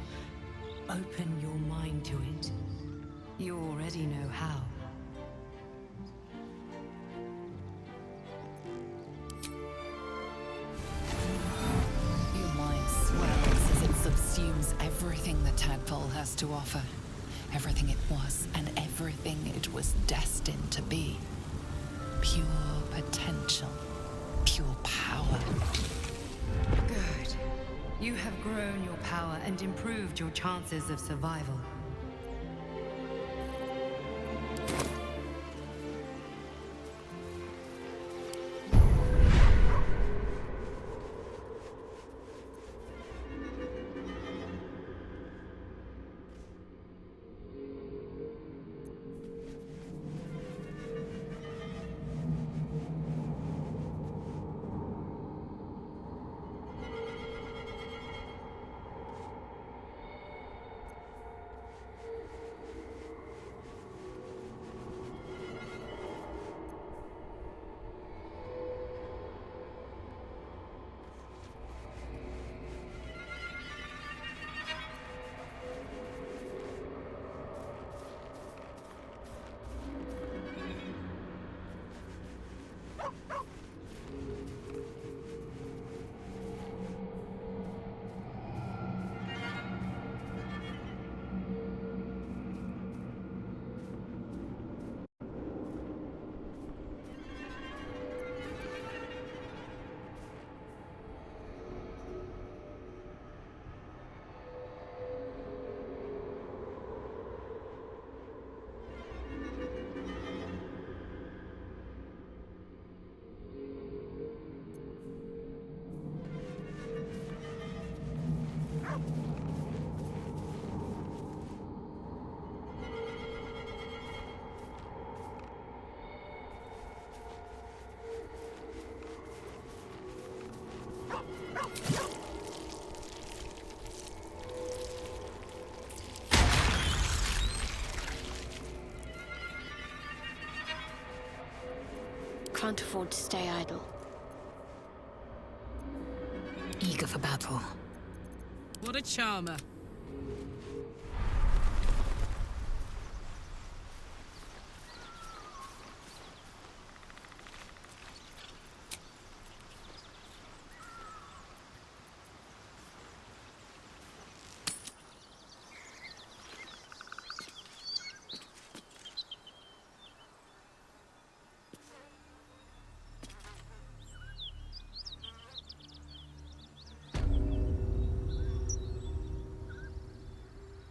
Speaker 20: Open your mind to it. You already know how.
Speaker 14: Your mind swells as it subsumes everything the tadpole has to offer. Everything it was and everything it was destined to be. Pure potential. Pure power.
Speaker 20: Good. You have grown your power and improved your chances of survival.
Speaker 21: Can't afford to stay idle.
Speaker 14: Eager for battle.
Speaker 22: What a charmer.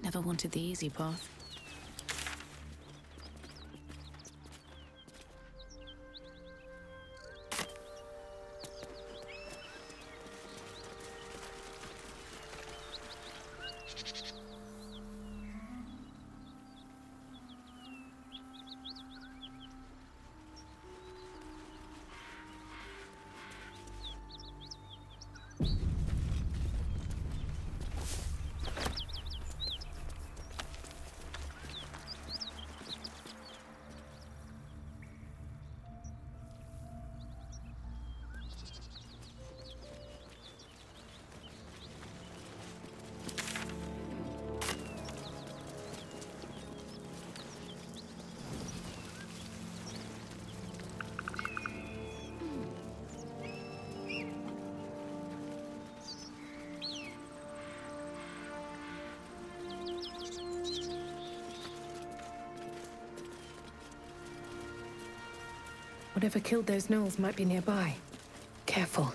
Speaker 21: Never wanted the easy path.
Speaker 20: Whatever killed those gnolls might be nearby. Careful.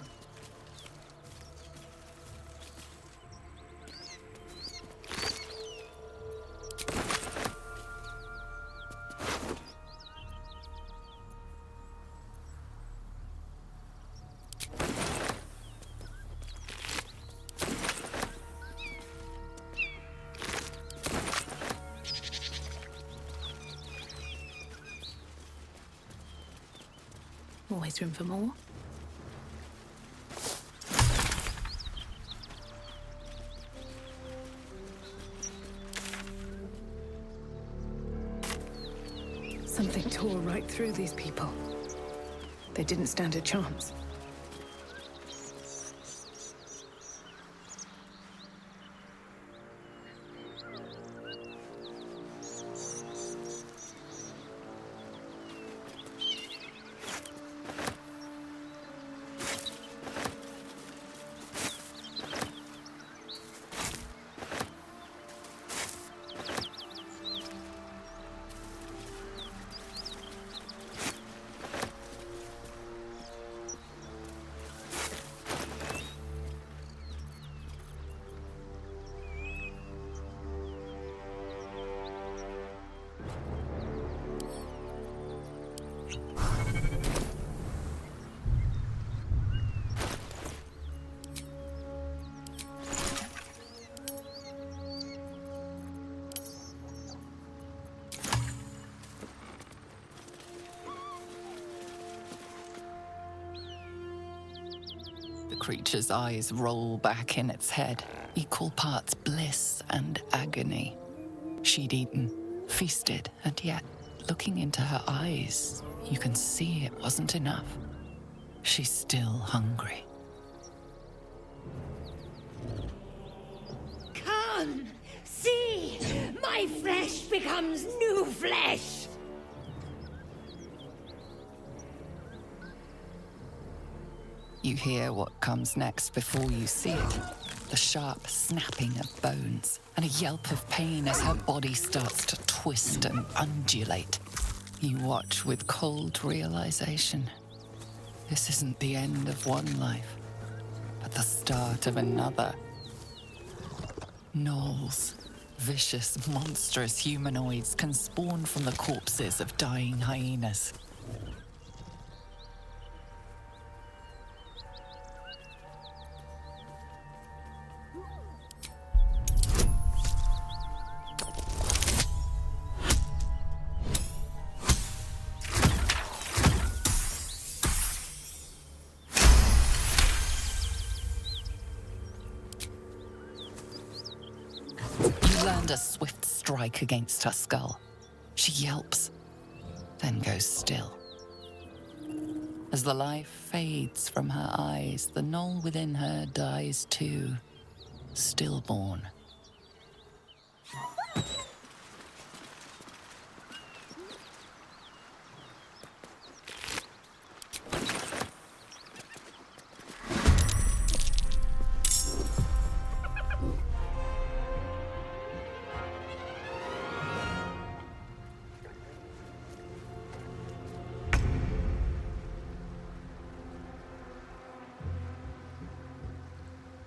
Speaker 21: Always room for more.
Speaker 20: Something tore right through these people. They didn't stand a chance.
Speaker 14: The creature's eyes roll back in its head, equal parts bliss and agony. She'd eaten, feasted, and yet, looking into her eyes, you can see it wasn't enough. She's still hungry.
Speaker 18: Come! See! My flesh becomes new flesh!
Speaker 14: You hear what comes next before you see it. The sharp snapping of bones, and a yelp of pain as her body starts to twist and undulate. You watch with cold realization. This isn't the end of one life, but the start of another. Gnolls, vicious, monstrous humanoids, can spawn from the corpses of dying hyenas. A swift strike against her skull. She yelps, then goes still. As the life fades from her eyes, the gnoll within her dies too, stillborn.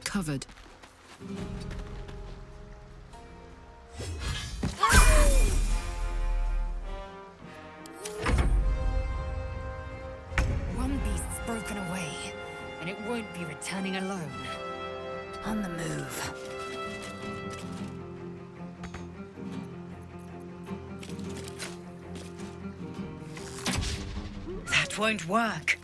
Speaker 22: Covered.
Speaker 18: One beast's broken away, and it won't be returning alone. On the move. That won't work.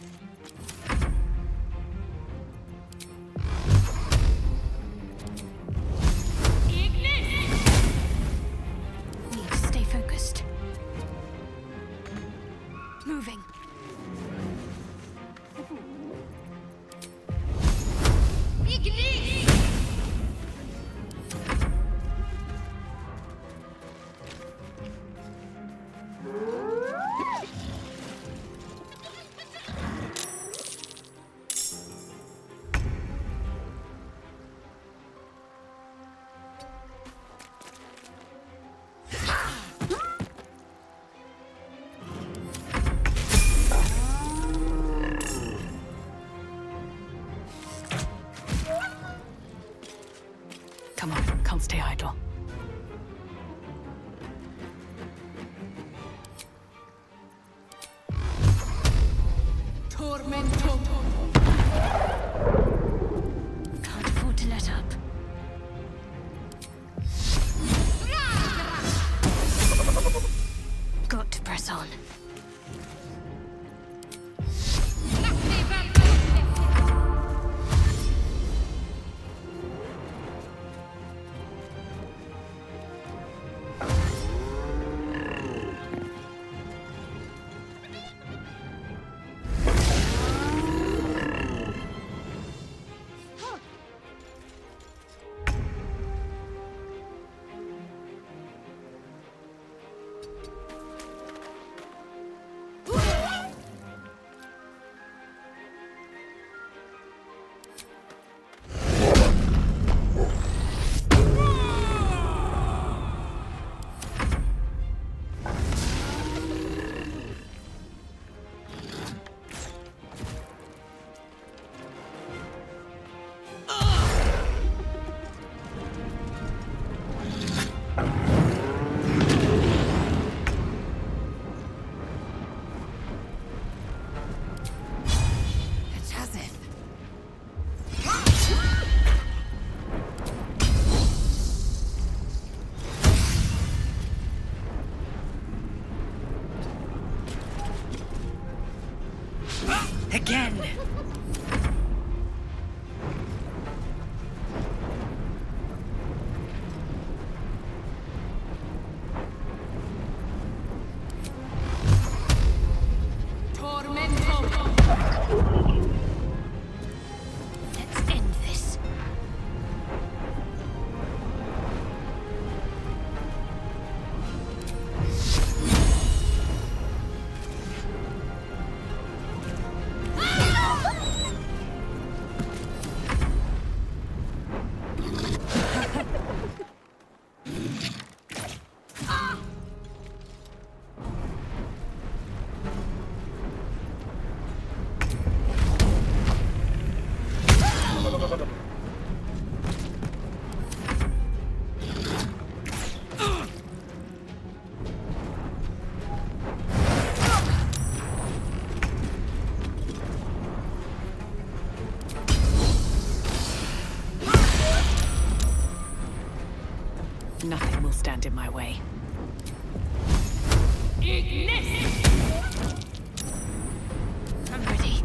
Speaker 3: Again.
Speaker 6: Let's end this.
Speaker 10: Nothing will stand in my way.
Speaker 6: I'm ready.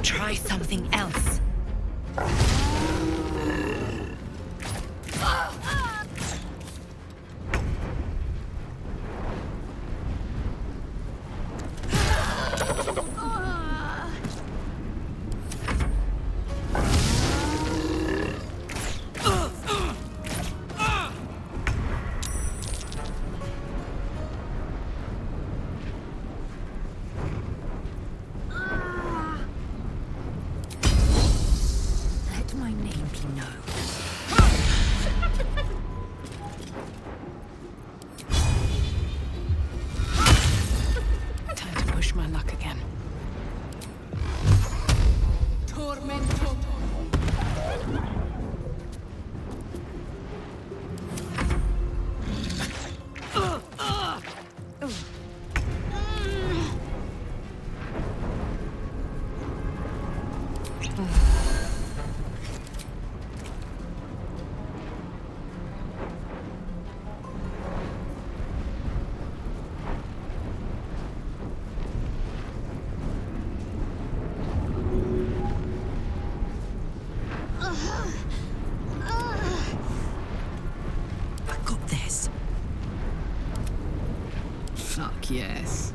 Speaker 3: Try something else.
Speaker 10: Let my name be known. Time to push my luck again.
Speaker 3: I got this.
Speaker 22: Fuck yes.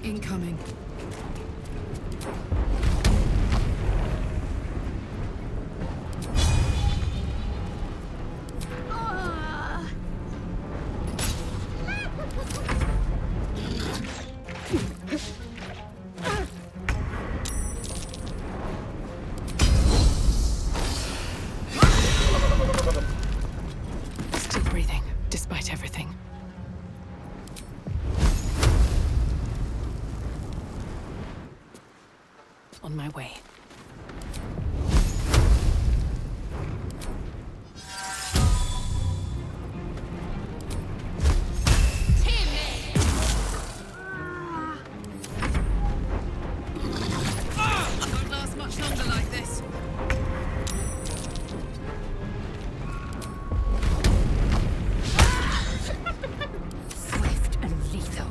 Speaker 9: Incoming.
Speaker 10: Still breathing, despite everything. On my way.
Speaker 22: Won't last much longer like this.
Speaker 10: Swift and lethal.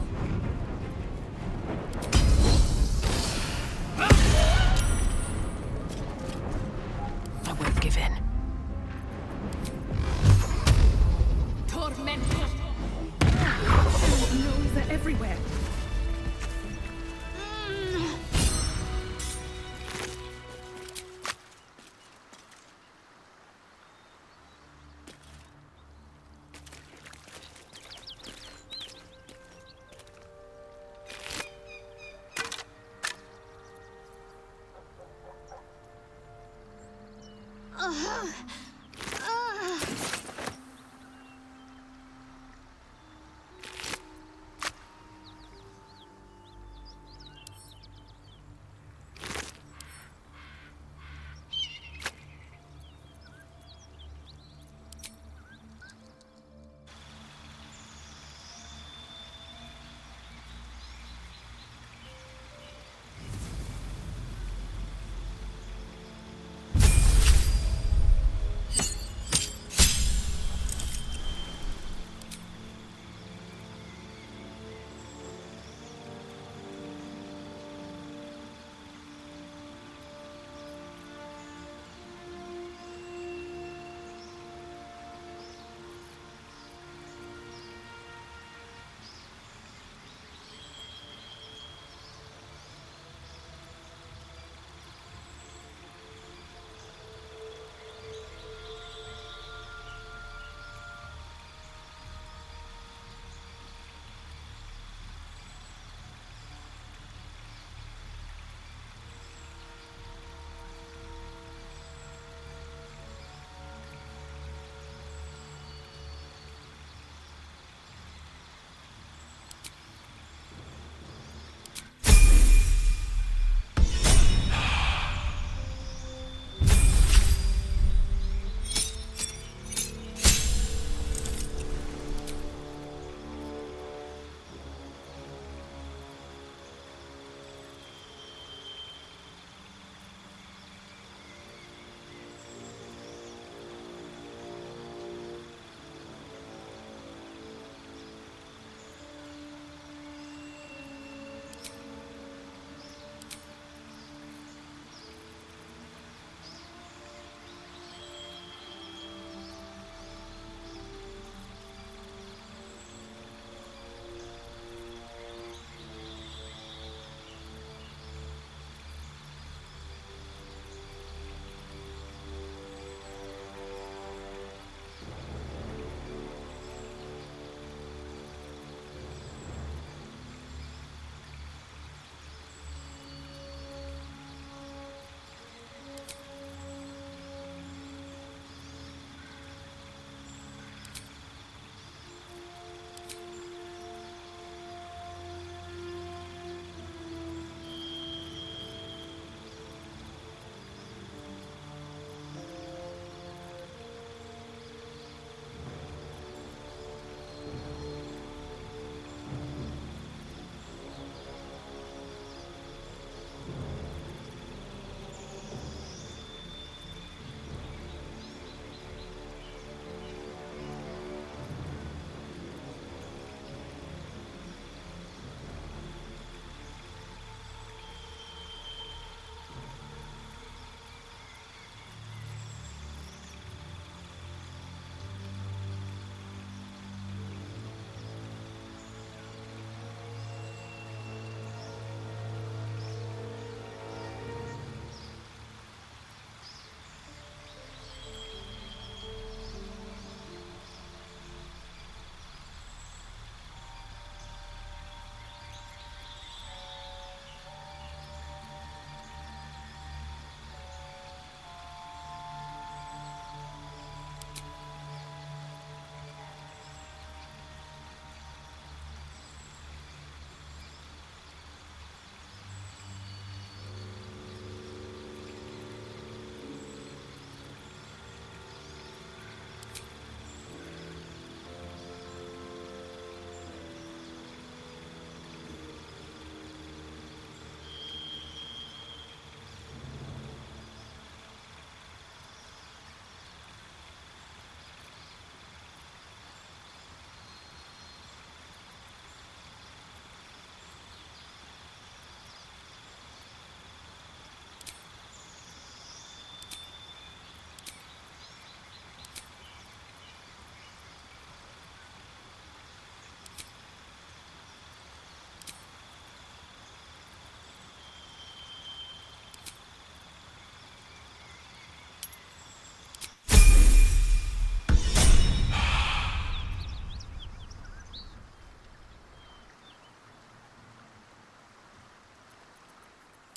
Speaker 10: I won't give in.
Speaker 22: Tormento.
Speaker 9: No, they're everywhere.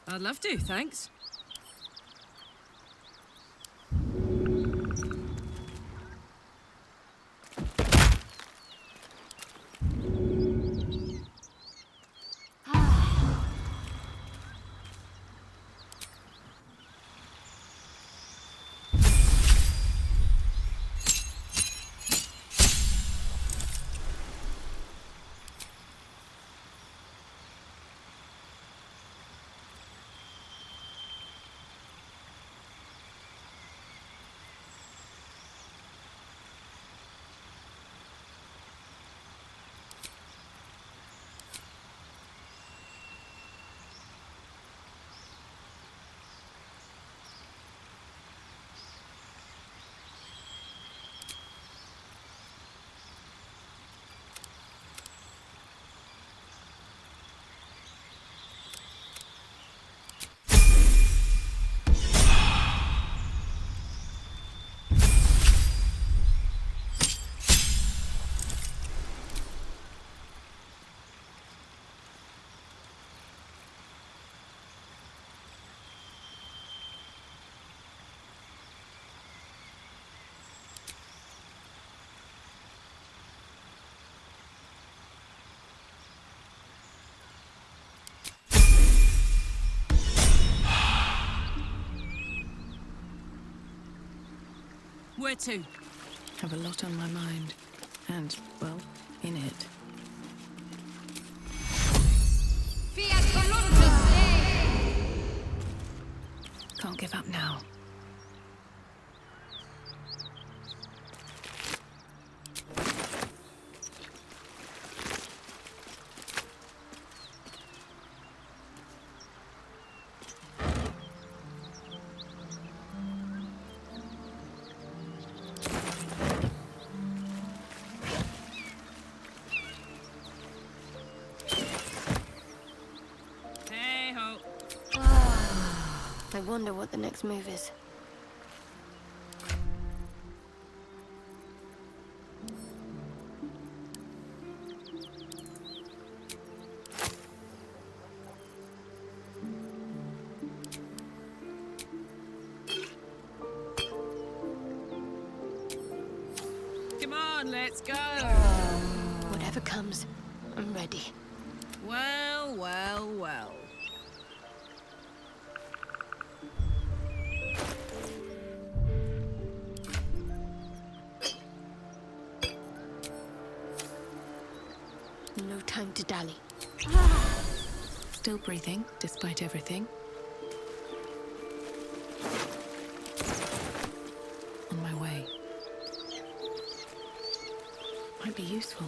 Speaker 22: I'd love to, thanks. Where to?
Speaker 19: Have a lot on my mind. And, well, in it. Can't give up now.
Speaker 2: I wonder what the next move is.
Speaker 22: Come on, let's go.
Speaker 2: Whatever comes, I'm ready.
Speaker 22: Well, well, well.
Speaker 2: No time to dally.
Speaker 19: Still breathing, despite everything. On my way. Might be useful.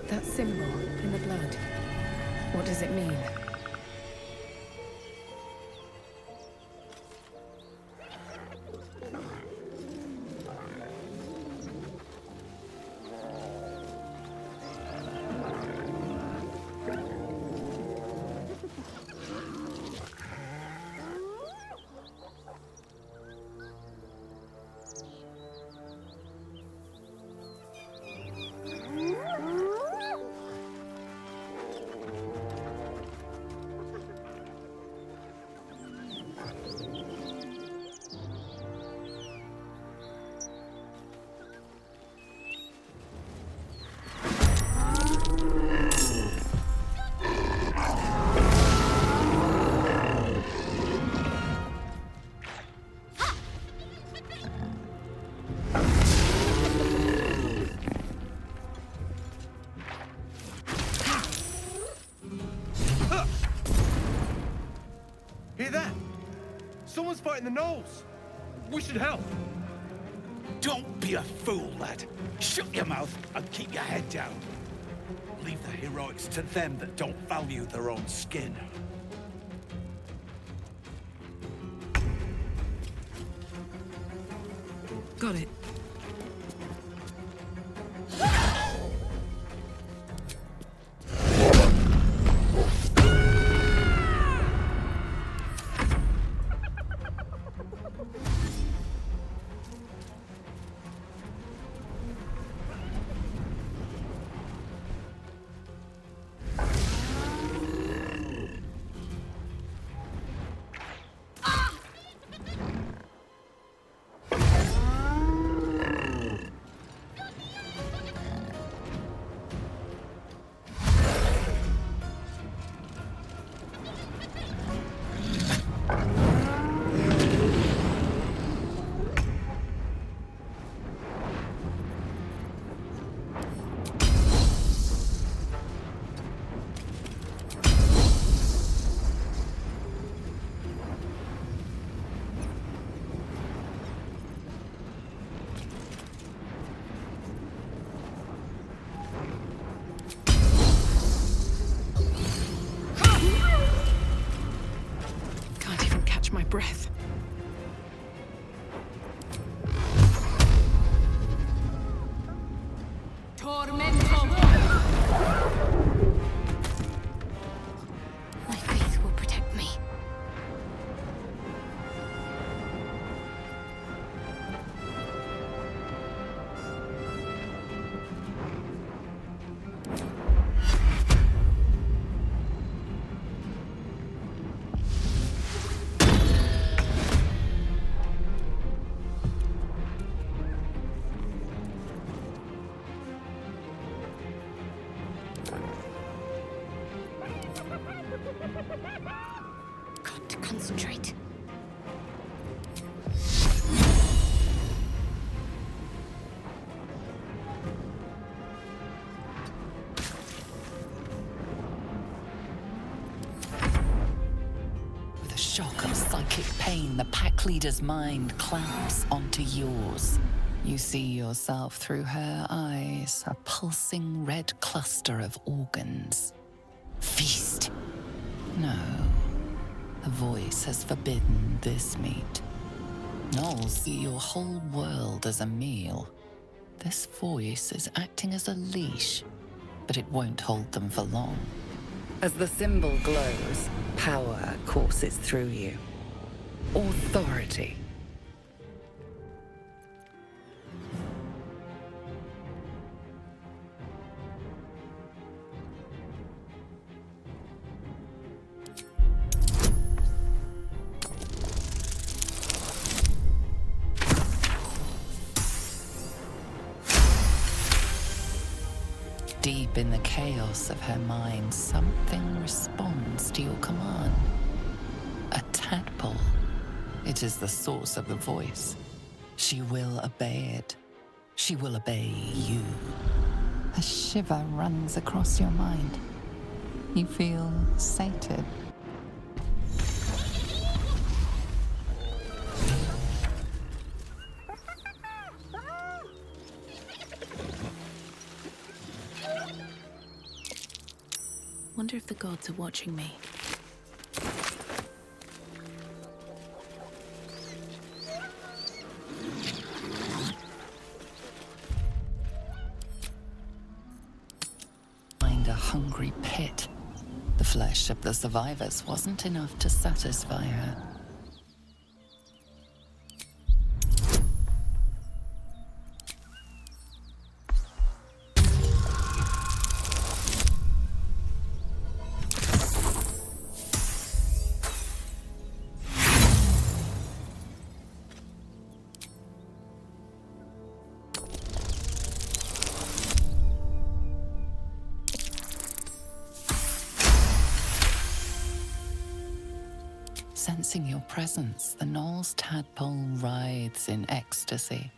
Speaker 19: That symbol in the blood, what does it mean?
Speaker 12: fighting the gnolls. We should help.
Speaker 8: Don't be a fool, lad. Shut your mouth and keep your head down. Leave the heroics to them that don't value their own skin.
Speaker 22: Got it. My breath.
Speaker 2: My faith will protect me. Got to concentrate.
Speaker 14: With a shock of psychic pain, the pack leader's mind clamps onto yours. You see yourself through her eyes, a pulsing red cluster of organs. Feast. No. The voice has forbidden this meat. Gnolls see your whole world as a meal. This voice is acting as a leash, but it won't hold them for long.
Speaker 3: As the symbol glows, power courses through you. Authority.
Speaker 14: Deep in the chaos of her mind, something responds to your command. A tadpole. It is the source of the voice. She will obey it. She will obey you. A shiver runs across your mind. You feel sated.
Speaker 21: Wonder if the gods are watching me.
Speaker 14: Find a hungry pit. The flesh of the survivors wasn't enough to satisfy her. Sensing your presence, the Gnoll's tadpole writhes in ecstasy,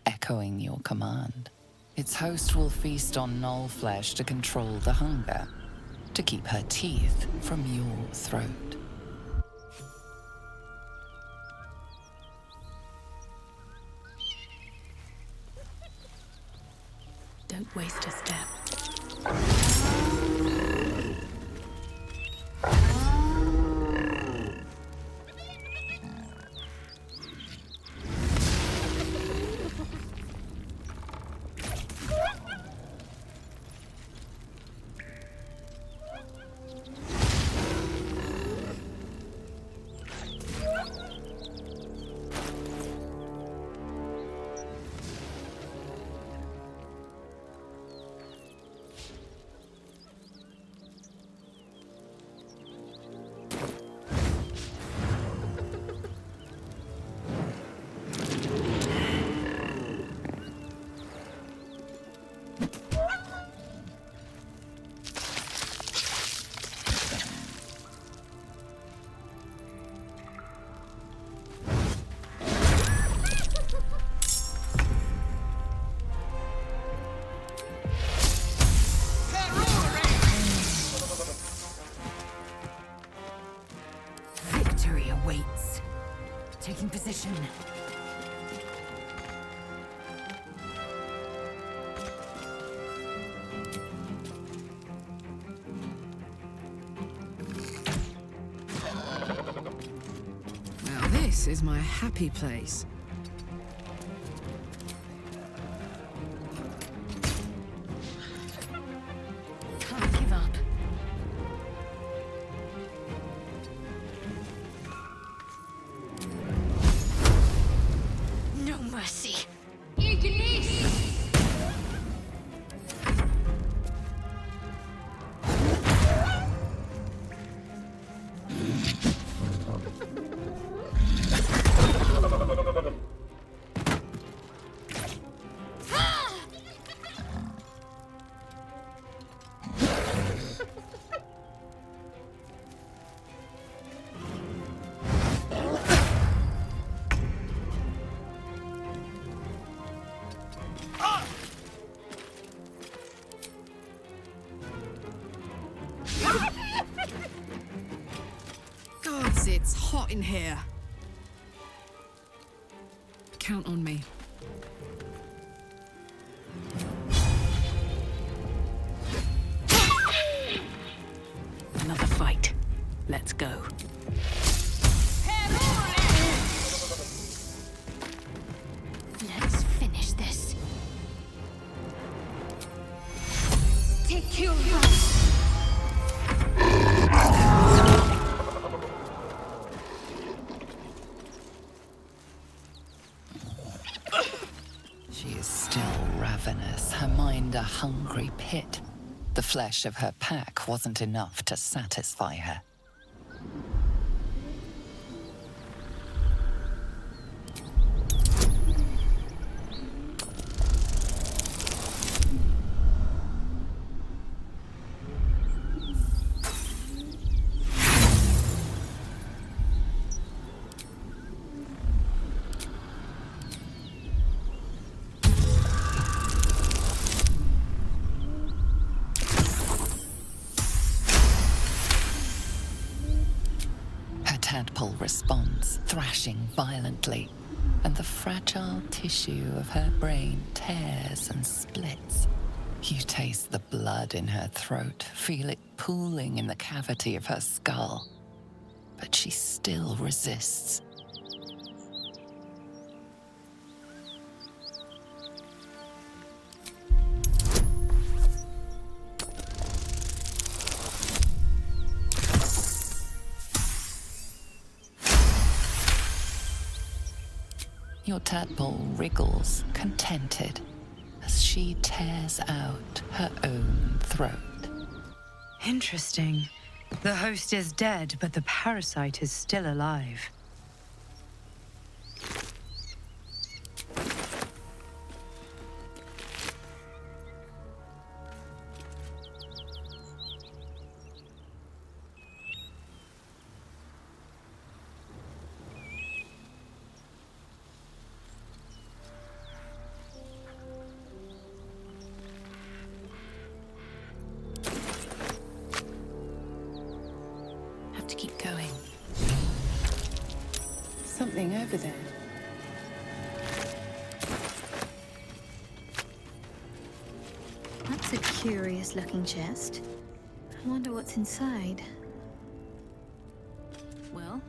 Speaker 14: echoing your command. Its host will feast on Gnoll flesh to control the hunger, to keep her teeth from your throat.
Speaker 21: Don't waste a step.
Speaker 18: Taking position.
Speaker 22: Now this is my happy place.
Speaker 18: Can't give up.
Speaker 6: No mercy.
Speaker 22: Gods, it's hot in here. Count on me.
Speaker 21: Another fight. Let's go.
Speaker 6: Let's finish this. Take your
Speaker 14: She is still ravenous, her mind a hungry pit. The flesh of her pack wasn't enough to satisfy her. Tadpole responds, thrashing violently, and the fragile tissue of her brain tears and splits. You taste the blood in her throat, feel it pooling in the cavity of her skull. But she still resists. Your tadpole wriggles, contented, as she tears out her own throat.
Speaker 20: Interesting. The host is dead, but the parasite is still alive.
Speaker 21: To keep going.
Speaker 9: Something over there.
Speaker 13: Curious-looking chest. I wonder what's inside. Well...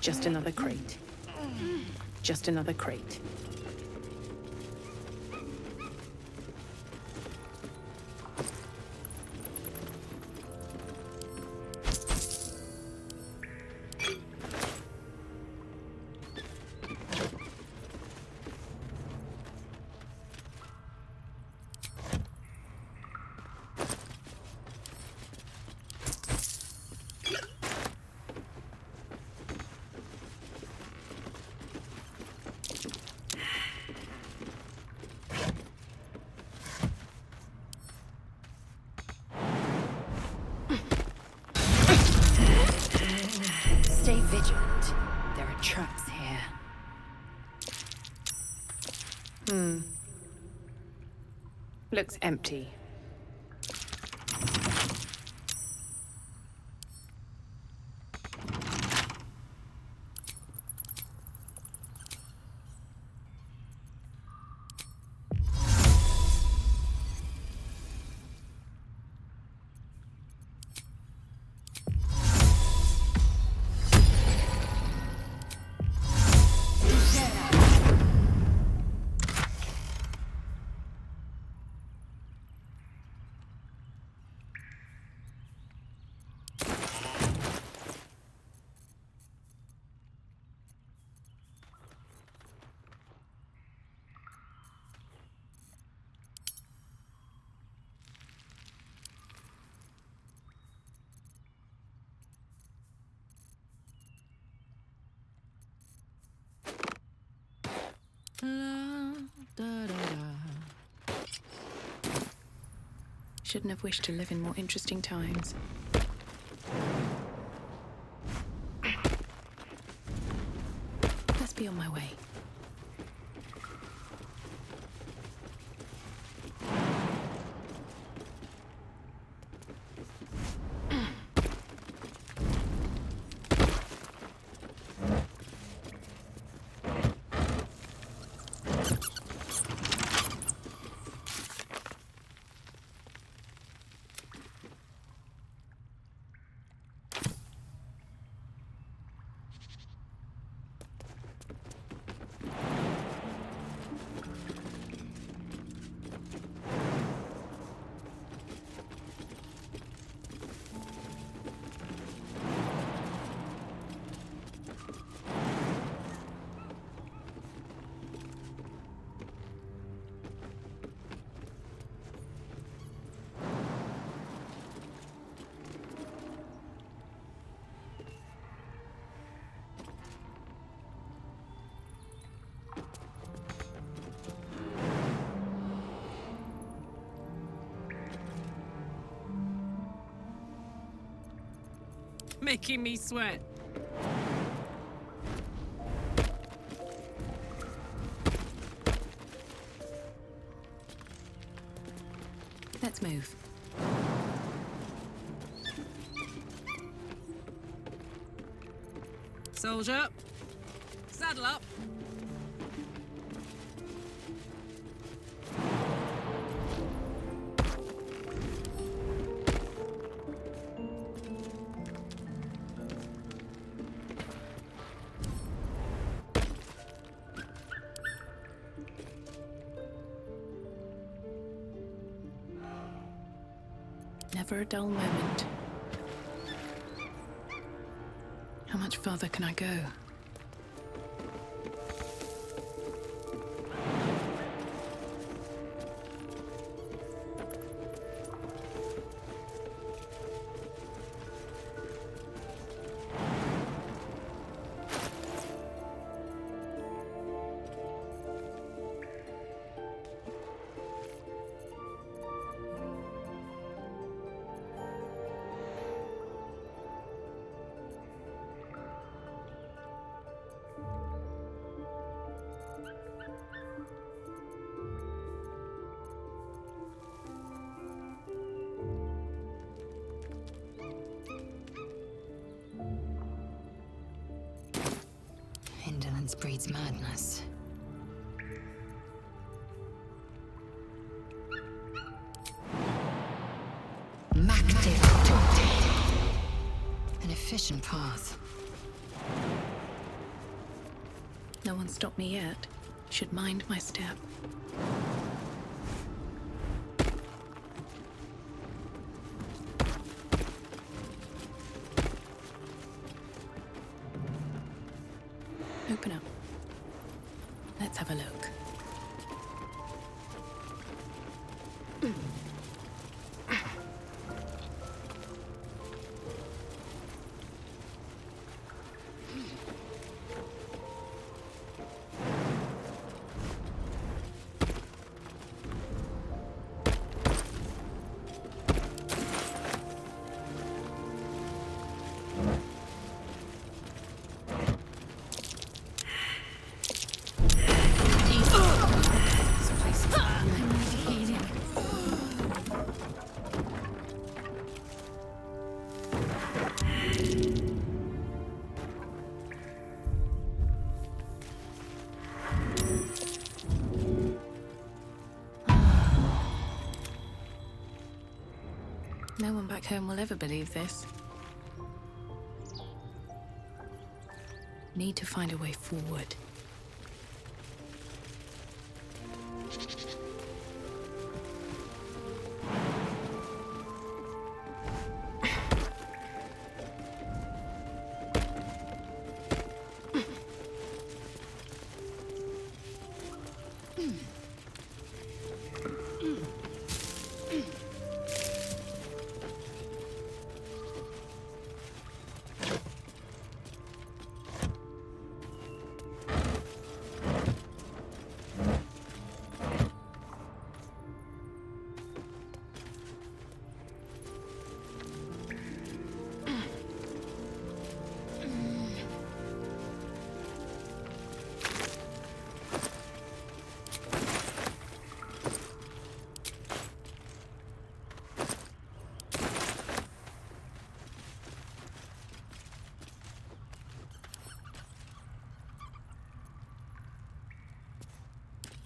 Speaker 21: Just another crate. Just another crate.
Speaker 20: Stay vigilant. There are traps here. Looks empty.
Speaker 21: Shouldn't have wished to live in more interesting times. Let's be on my way. making me sweat. Let's move. Soldier, saddle up. Never a dull moment. How much further can I go?
Speaker 2: Indolence breeds madness. An efficient path.
Speaker 21: No one stopped me yet. Should mind my step. Open up. Let's have a look. No one back home will ever believe this. Need to find a way forward.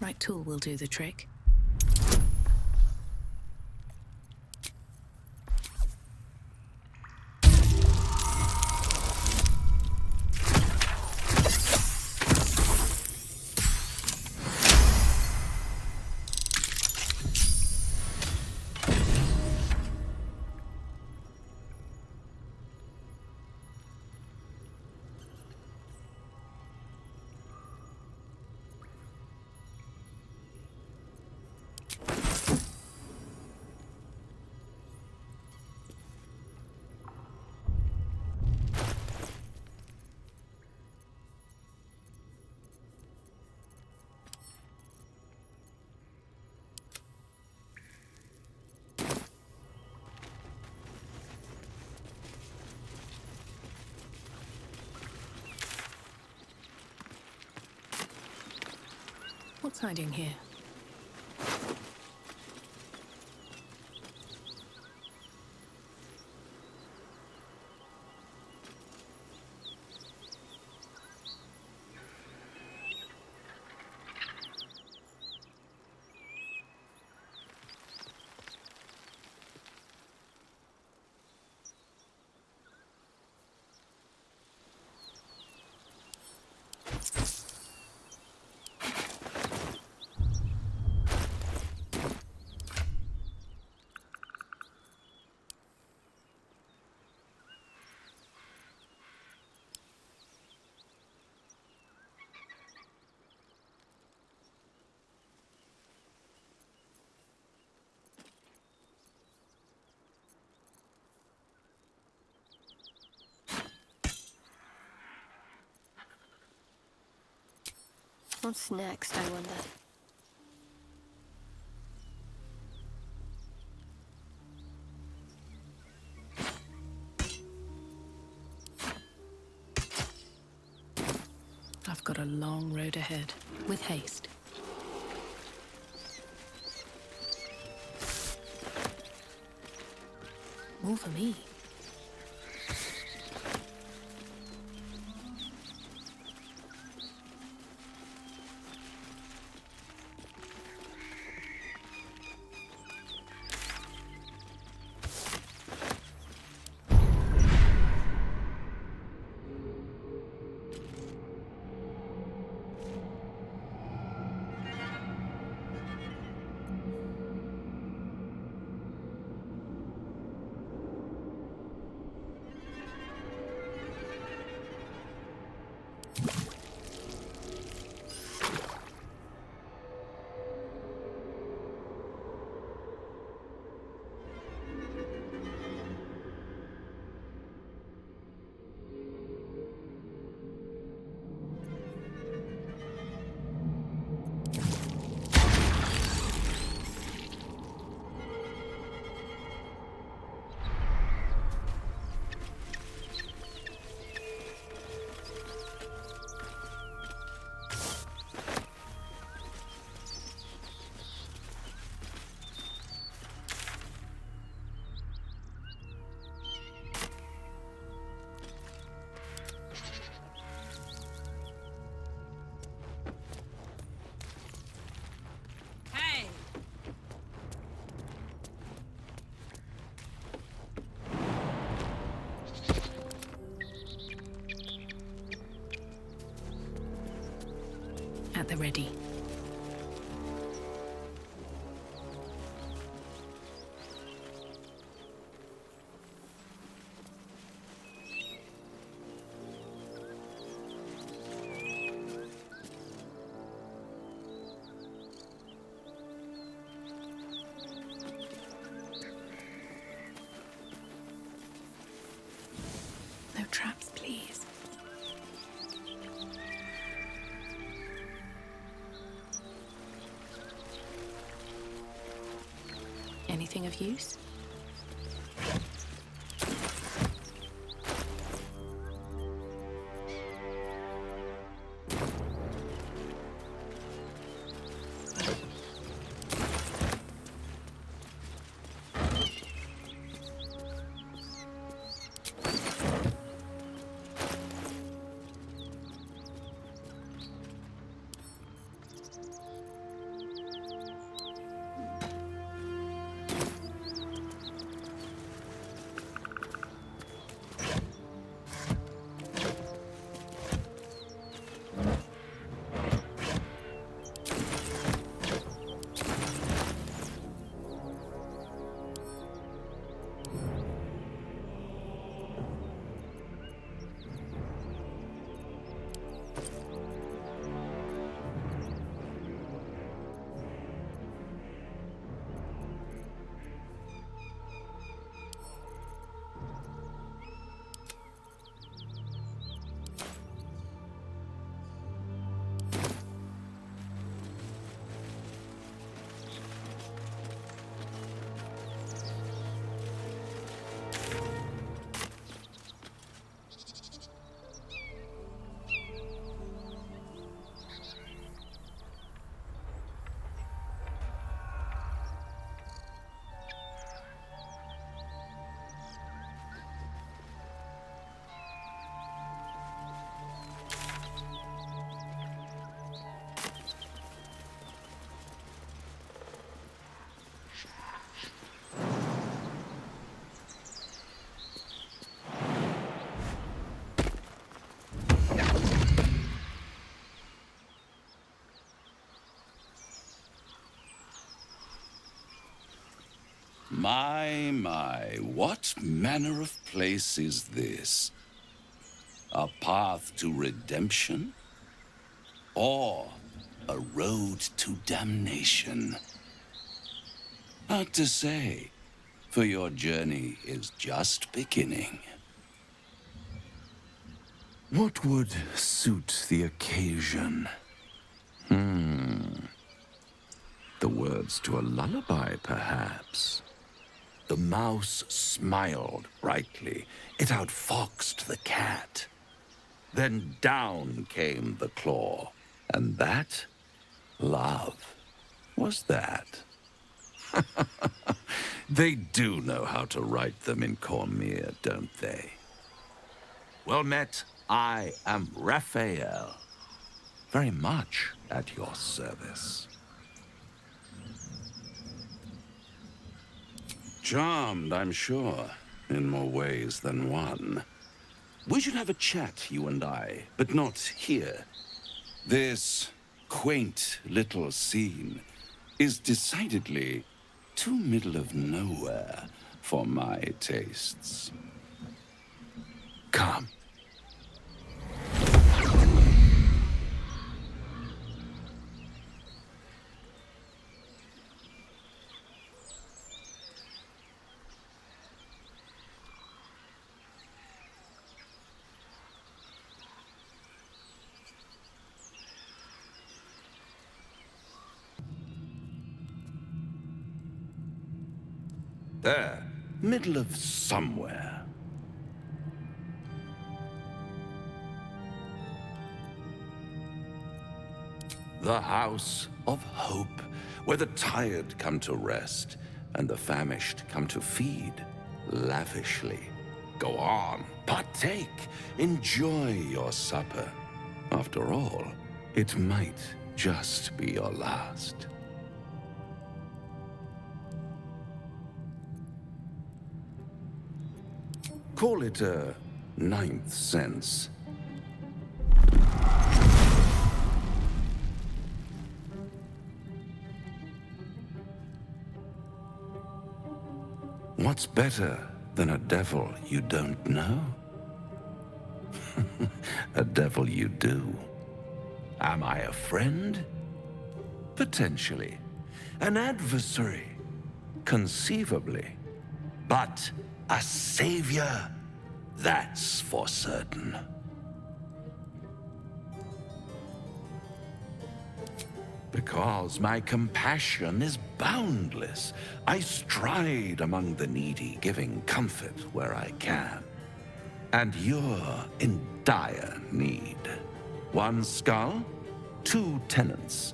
Speaker 21: Right tool will do the trick. What's hiding here?
Speaker 6: What's next, I wonder?
Speaker 21: I've got a long road ahead. With haste. More for me. At the ready. No traps, please. Anything of use?
Speaker 7: My, what manner of place is this? A path to redemption? Or a road to damnation? Hard to say, for your journey is just beginning. What would suit the occasion? The words to a lullaby, perhaps. The mouse smiled brightly. It outfoxed the cat. Then down came the claw. And that, love, was that. They do know how to write them in Cormier, don't they? Well met, I am Raphael. Very much at your service. Charmed, I'm sure, in more ways than one. We should have a chat, you and I, but not here. This quaint little scene is decidedly too middle of nowhere for my tastes. Come. There, middle of somewhere. The House of Hope, where the tired come to rest and the famished come to feed lavishly. Go on, partake, enjoy your supper. After all, it might just be your last. Call it a ninth sense. What's better than a devil you don't know? A devil you do. Am I a friend? Potentially. An adversary? Conceivably. But a savior? That's for certain. Because my compassion is boundless. I stride among the needy, giving comfort where I can. And you're in dire need. One skull, two tenants,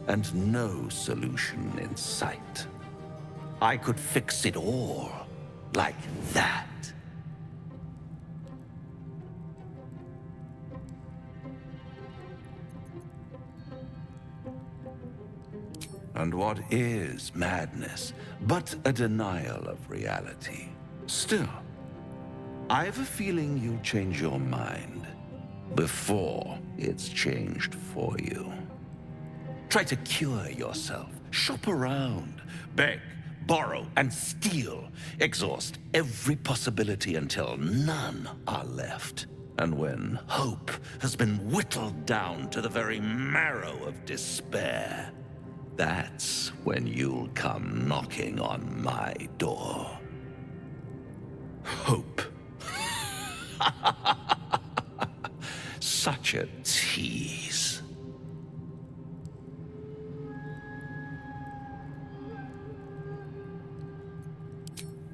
Speaker 7: and no solution in sight. I could fix it all, like that. And what is madness but a denial of reality? Still, I've a feeling you'll change your mind before it's changed for you. Try to cure yourself, shop around, beg, borrow, and steal. Exhaust every possibility until none are left. And when hope has been whittled down to the very marrow of despair, that's when you'll come knocking on my door. Hope. Such a tease.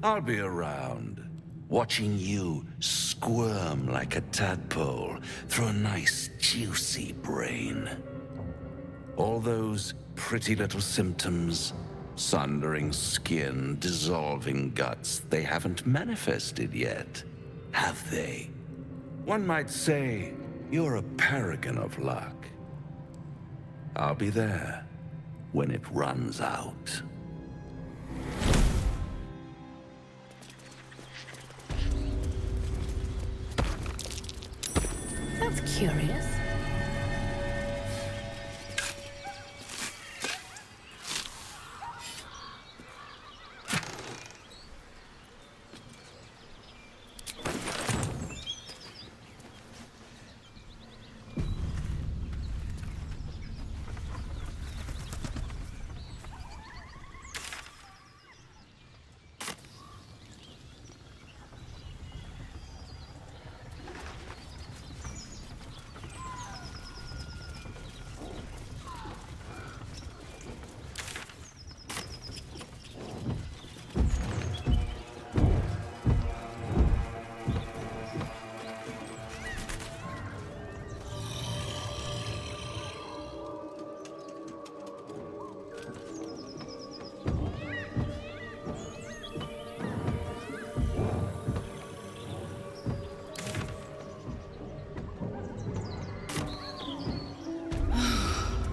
Speaker 7: I'll be around, watching you squirm like a tadpole through a nice, juicy brain. All those pretty little symptoms, sundering skin, dissolving guts, they haven't manifested yet, have they? One might say you're a paragon of luck. I'll be there when it runs out.
Speaker 21: That's curious.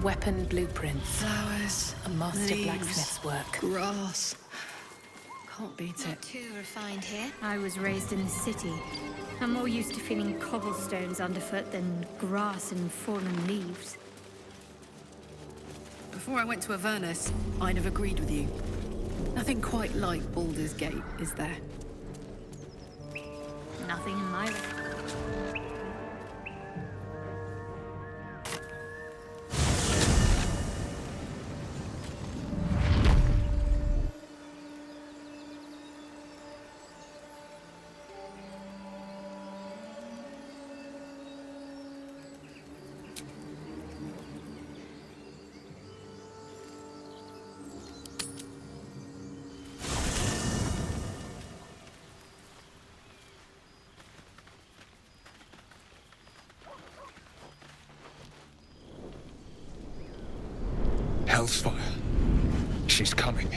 Speaker 21: weapon blueprints.
Speaker 22: Flowers,
Speaker 21: A master
Speaker 22: leaves,
Speaker 21: blacksmith's work.
Speaker 22: grass. Can't beat
Speaker 6: Not
Speaker 22: it.
Speaker 6: too refined here.
Speaker 5: I was raised in the city. I'm more used to feeling cobblestones underfoot than grass and fallen leaves.
Speaker 22: Before I went to Avernus, I'd have agreed with you. Nothing quite like Baldur's Gate, is there?
Speaker 5: Nothing in my way.
Speaker 15: Hellsfire. She's coming.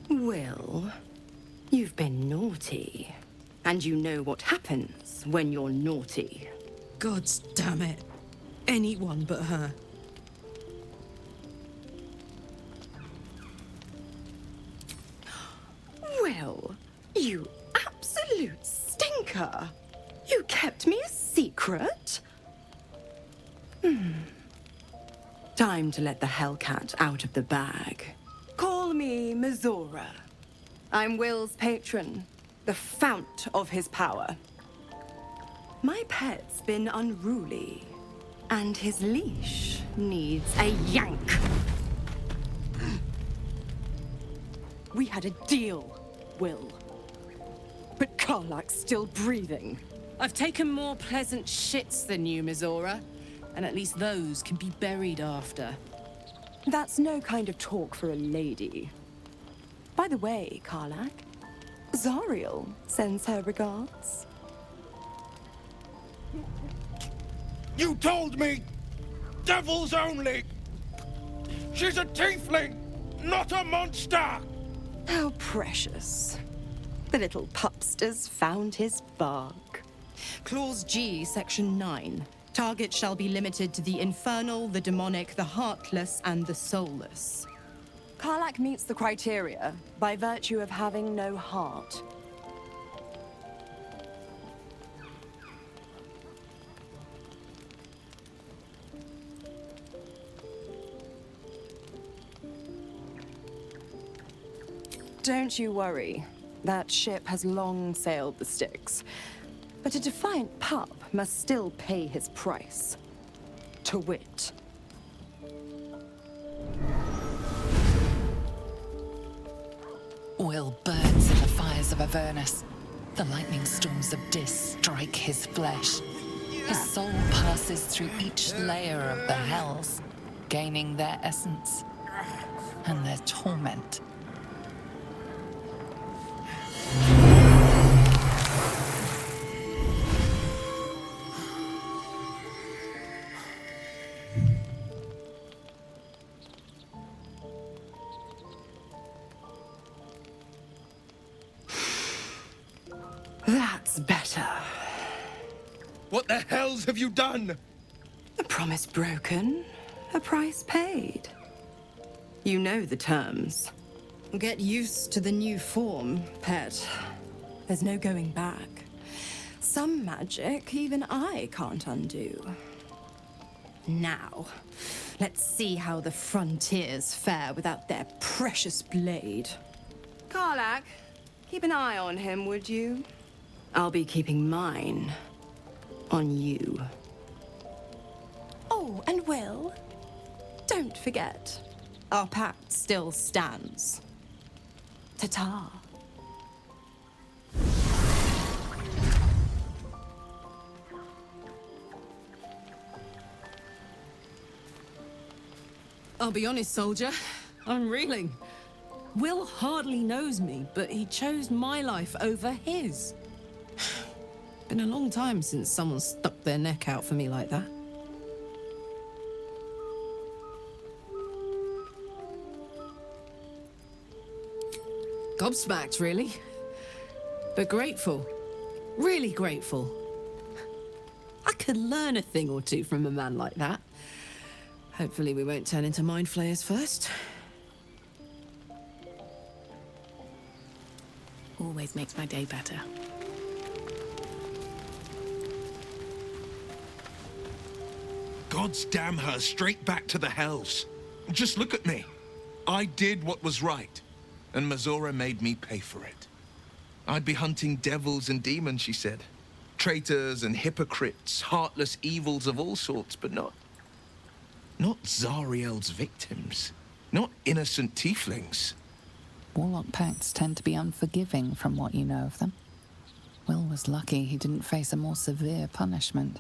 Speaker 11: Will, you've been naughty. And you know what happens when you're naughty.
Speaker 22: Gods damn it. Anyone but her.
Speaker 11: Will, you absolute stinker. You kept me a secret? Time to let the Hellcat out of the bag. Call me Mizora. I'm Will's patron, the fount of his power. My pet's been unruly, and his leash needs a yank. We had a deal, Will. But Karlak's still breathing.
Speaker 9: I've taken more pleasant shits than you, Mizora. And at least those can be buried after.
Speaker 11: That's no kind of talk for a lady. By the way, Karlak, Zariel sends her regards.
Speaker 16: You told me! Devils only! She's a tiefling, not a monster!
Speaker 11: How precious. The little pupster's found his bark.
Speaker 9: Clause G, Section 9. Target shall be limited to the infernal, the demonic, the heartless, and the soulless.
Speaker 11: Karlak meets the criteria by virtue of having no heart. Don't you worry. That ship has long sailed the Styx. But a defiant pup must still pay his price. To wit.
Speaker 14: Will burns in the fires of Avernus. The lightning storms of Dis strike his flesh. His soul passes through each layer of the hells, gaining their essence and their torment.
Speaker 11: That's better.
Speaker 15: What the hells have you done?
Speaker 11: A promise broken, a price paid. You know the terms.
Speaker 9: Get used to the new form, pet.
Speaker 11: There's no going back. Some magic even I can't undo.
Speaker 9: Now, let's see how the frontiers fare without their precious blade.
Speaker 11: Karlak, keep an eye on him, would you? I'll be keeping mine on you. Oh, and Will, don't forget,
Speaker 9: our pact still stands.
Speaker 11: Ta-ta.
Speaker 9: I'll be honest, soldier. I'm reeling. Will hardly knows me, but he chose my life over his. Been a long time since someone stuck their neck out for me like that.
Speaker 22: Gobsmacked, really. But grateful. Really grateful. I could learn a thing or two from a man like that. Hopefully we won't turn into mind flayers first.
Speaker 21: Always makes my day better.
Speaker 12: God's damn her, straight back to the hells. Just look at me. I did what was right, and Mazora made me pay for it. I'd be hunting devils and demons, she said. Traitors and hypocrites, heartless evils of all sorts, but not Zariel's victims. Not innocent tieflings.
Speaker 14: Warlock pacts tend to be unforgiving from what you know of them. Will was lucky he didn't face a more severe punishment.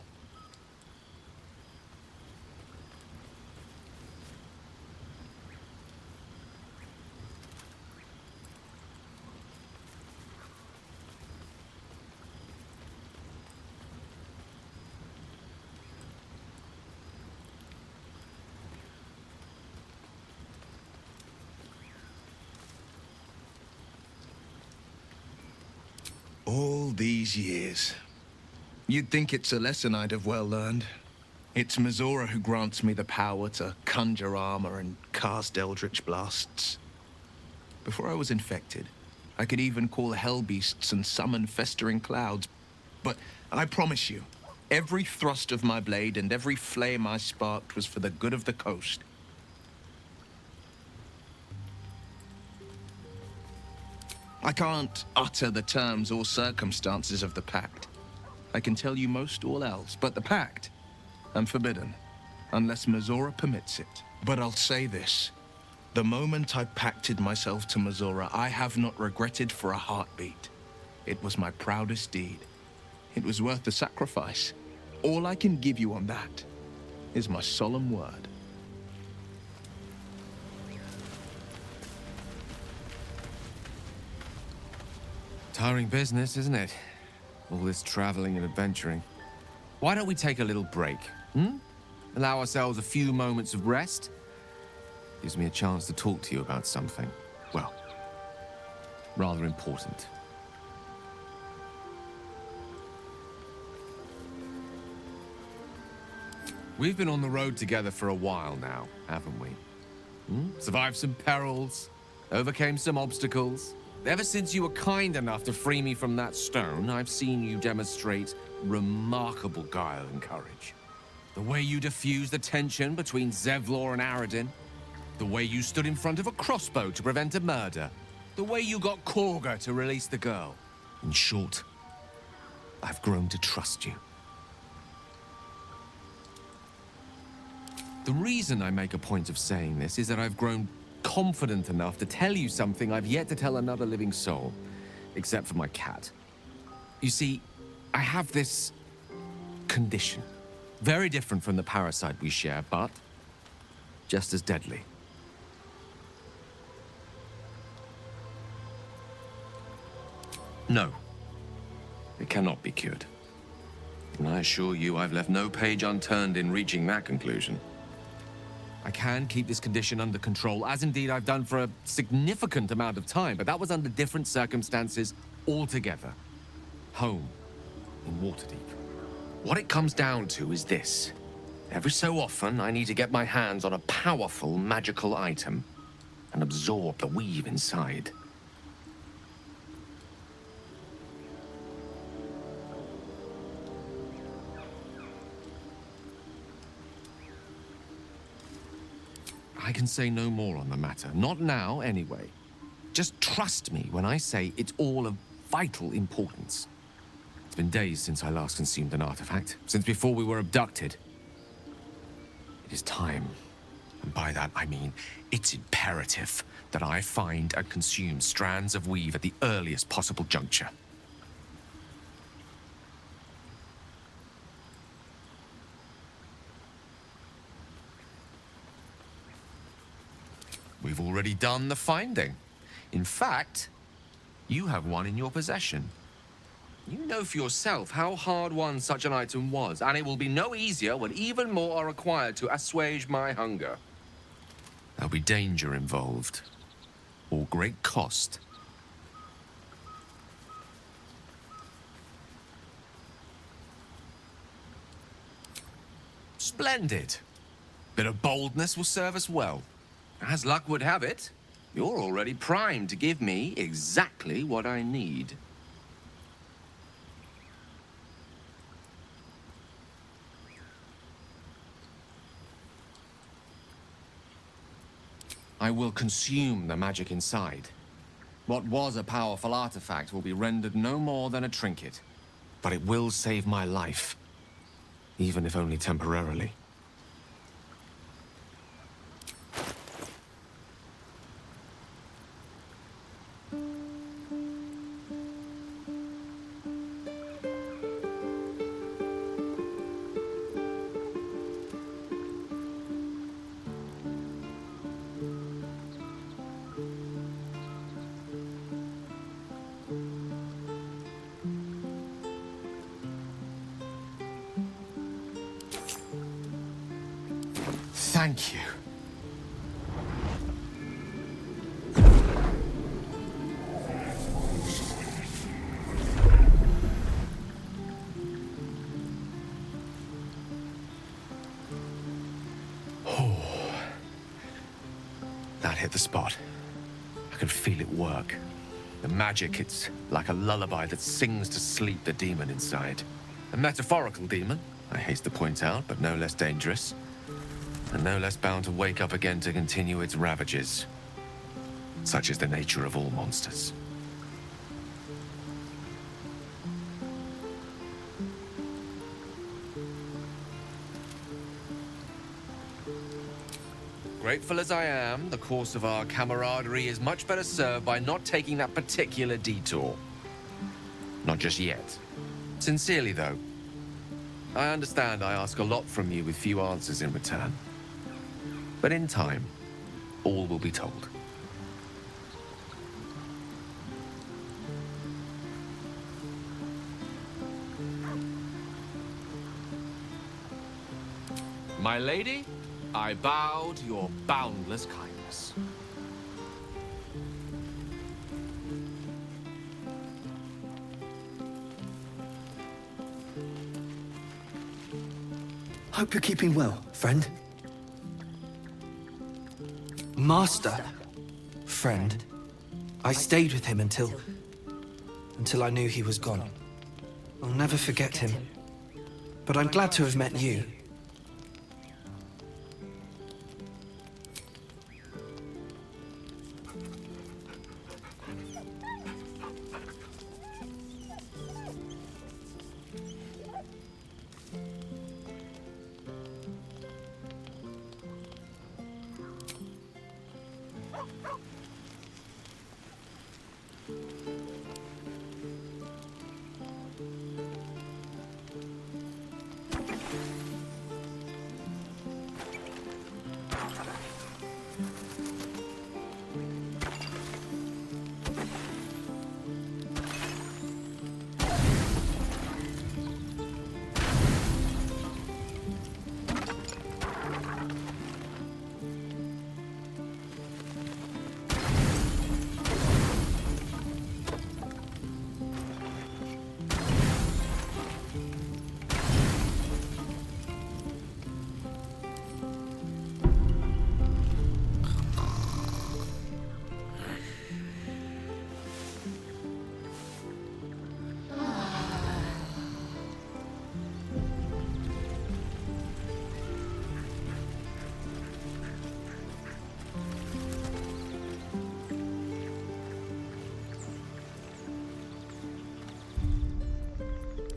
Speaker 12: All these years. You'd think it's a lesson I'd have well learned. It's Mazora who grants me the power to conjure armor and cast eldritch blasts. Before I was infected, I could even call hell beasts and summon festering clouds. But I promise you, every thrust of my blade and every flame I sparked was for the good of the coast. I can't utter the terms or circumstances of the pact. I can tell you most all else, but the pact, I'm forbidden, unless Mazora permits it. But I'll say this. The moment I pacted myself to Mazora, I have not regretted for a heartbeat. It was my proudest deed. It was worth the sacrifice. All I can give you on that is my solemn word.
Speaker 1: Tiring business, isn't it? All this traveling and adventuring. Why don't we take a little break, Allow ourselves a few moments of rest? Gives me a chance to talk to you about something, well, rather important. We've been on the road together for a while now, haven't we? Survived some perils, overcame some obstacles. Ever since you were kind enough to free me from that stone, I've seen you demonstrate remarkable guile and courage. The way you diffused the tension between Zevlor and Aradin. The way you stood in front of a crossbow to prevent a murder. The way you got Korga to release the girl. In short, I've grown to trust you. The reason I make a point of saying this is that I've grown confident enough to tell you something I've yet to tell another living soul, except for my cat. You see, I have this condition. Very different from the parasite we share, but just as deadly. No, it cannot be cured. And I assure you I've left no page unturned in reaching that conclusion. I can keep this condition under control, as indeed I've done for a significant amount of time, but that was under different circumstances altogether. Home, in Waterdeep. What it comes down to is this. Every so often, I need to get my hands on a powerful magical item and absorb the weave inside. I can say no more on the matter. Not now, anyway. Just trust me when I say it's all of vital importance. It's been days since I last consumed an artifact, since before we were abducted. It is time, and by that I mean it's imperative that I find and consume strands of weave at the earliest possible juncture. We've already done the finding. In fact, you have one in your possession. You know for yourself how hard-won such an item was, and it will be no easier when even more are required to assuage my hunger. There'll be danger involved, or great cost, Splendid. Bit of boldness will serve us well. As luck would have it, you're already primed to give me exactly what I need. I will consume the magic inside. What was a powerful artifact will be rendered no more than a trinket. But it will save my life, even if only temporarily. Thank you. That hit the spot. I can feel it work. The magic, it's like a lullaby that sings to sleep the demon inside. A metaphorical demon, I haste to point out, but no less dangerous. And no less bound to wake up again to continue its ravages. Such is the nature of all monsters. Grateful as I am, the course of our camaraderie is much better served by not taking that particular detour. Not just yet. Sincerely, though. I understand I ask a lot from you with few answers in return. But in time, all will be told. My lady, I bow to your boundless kindness.
Speaker 4: Hope you're keeping well, friend. Master. Friend. I stayed with him until I knew he was gone. I'll never forget him. But I'm glad to have met you.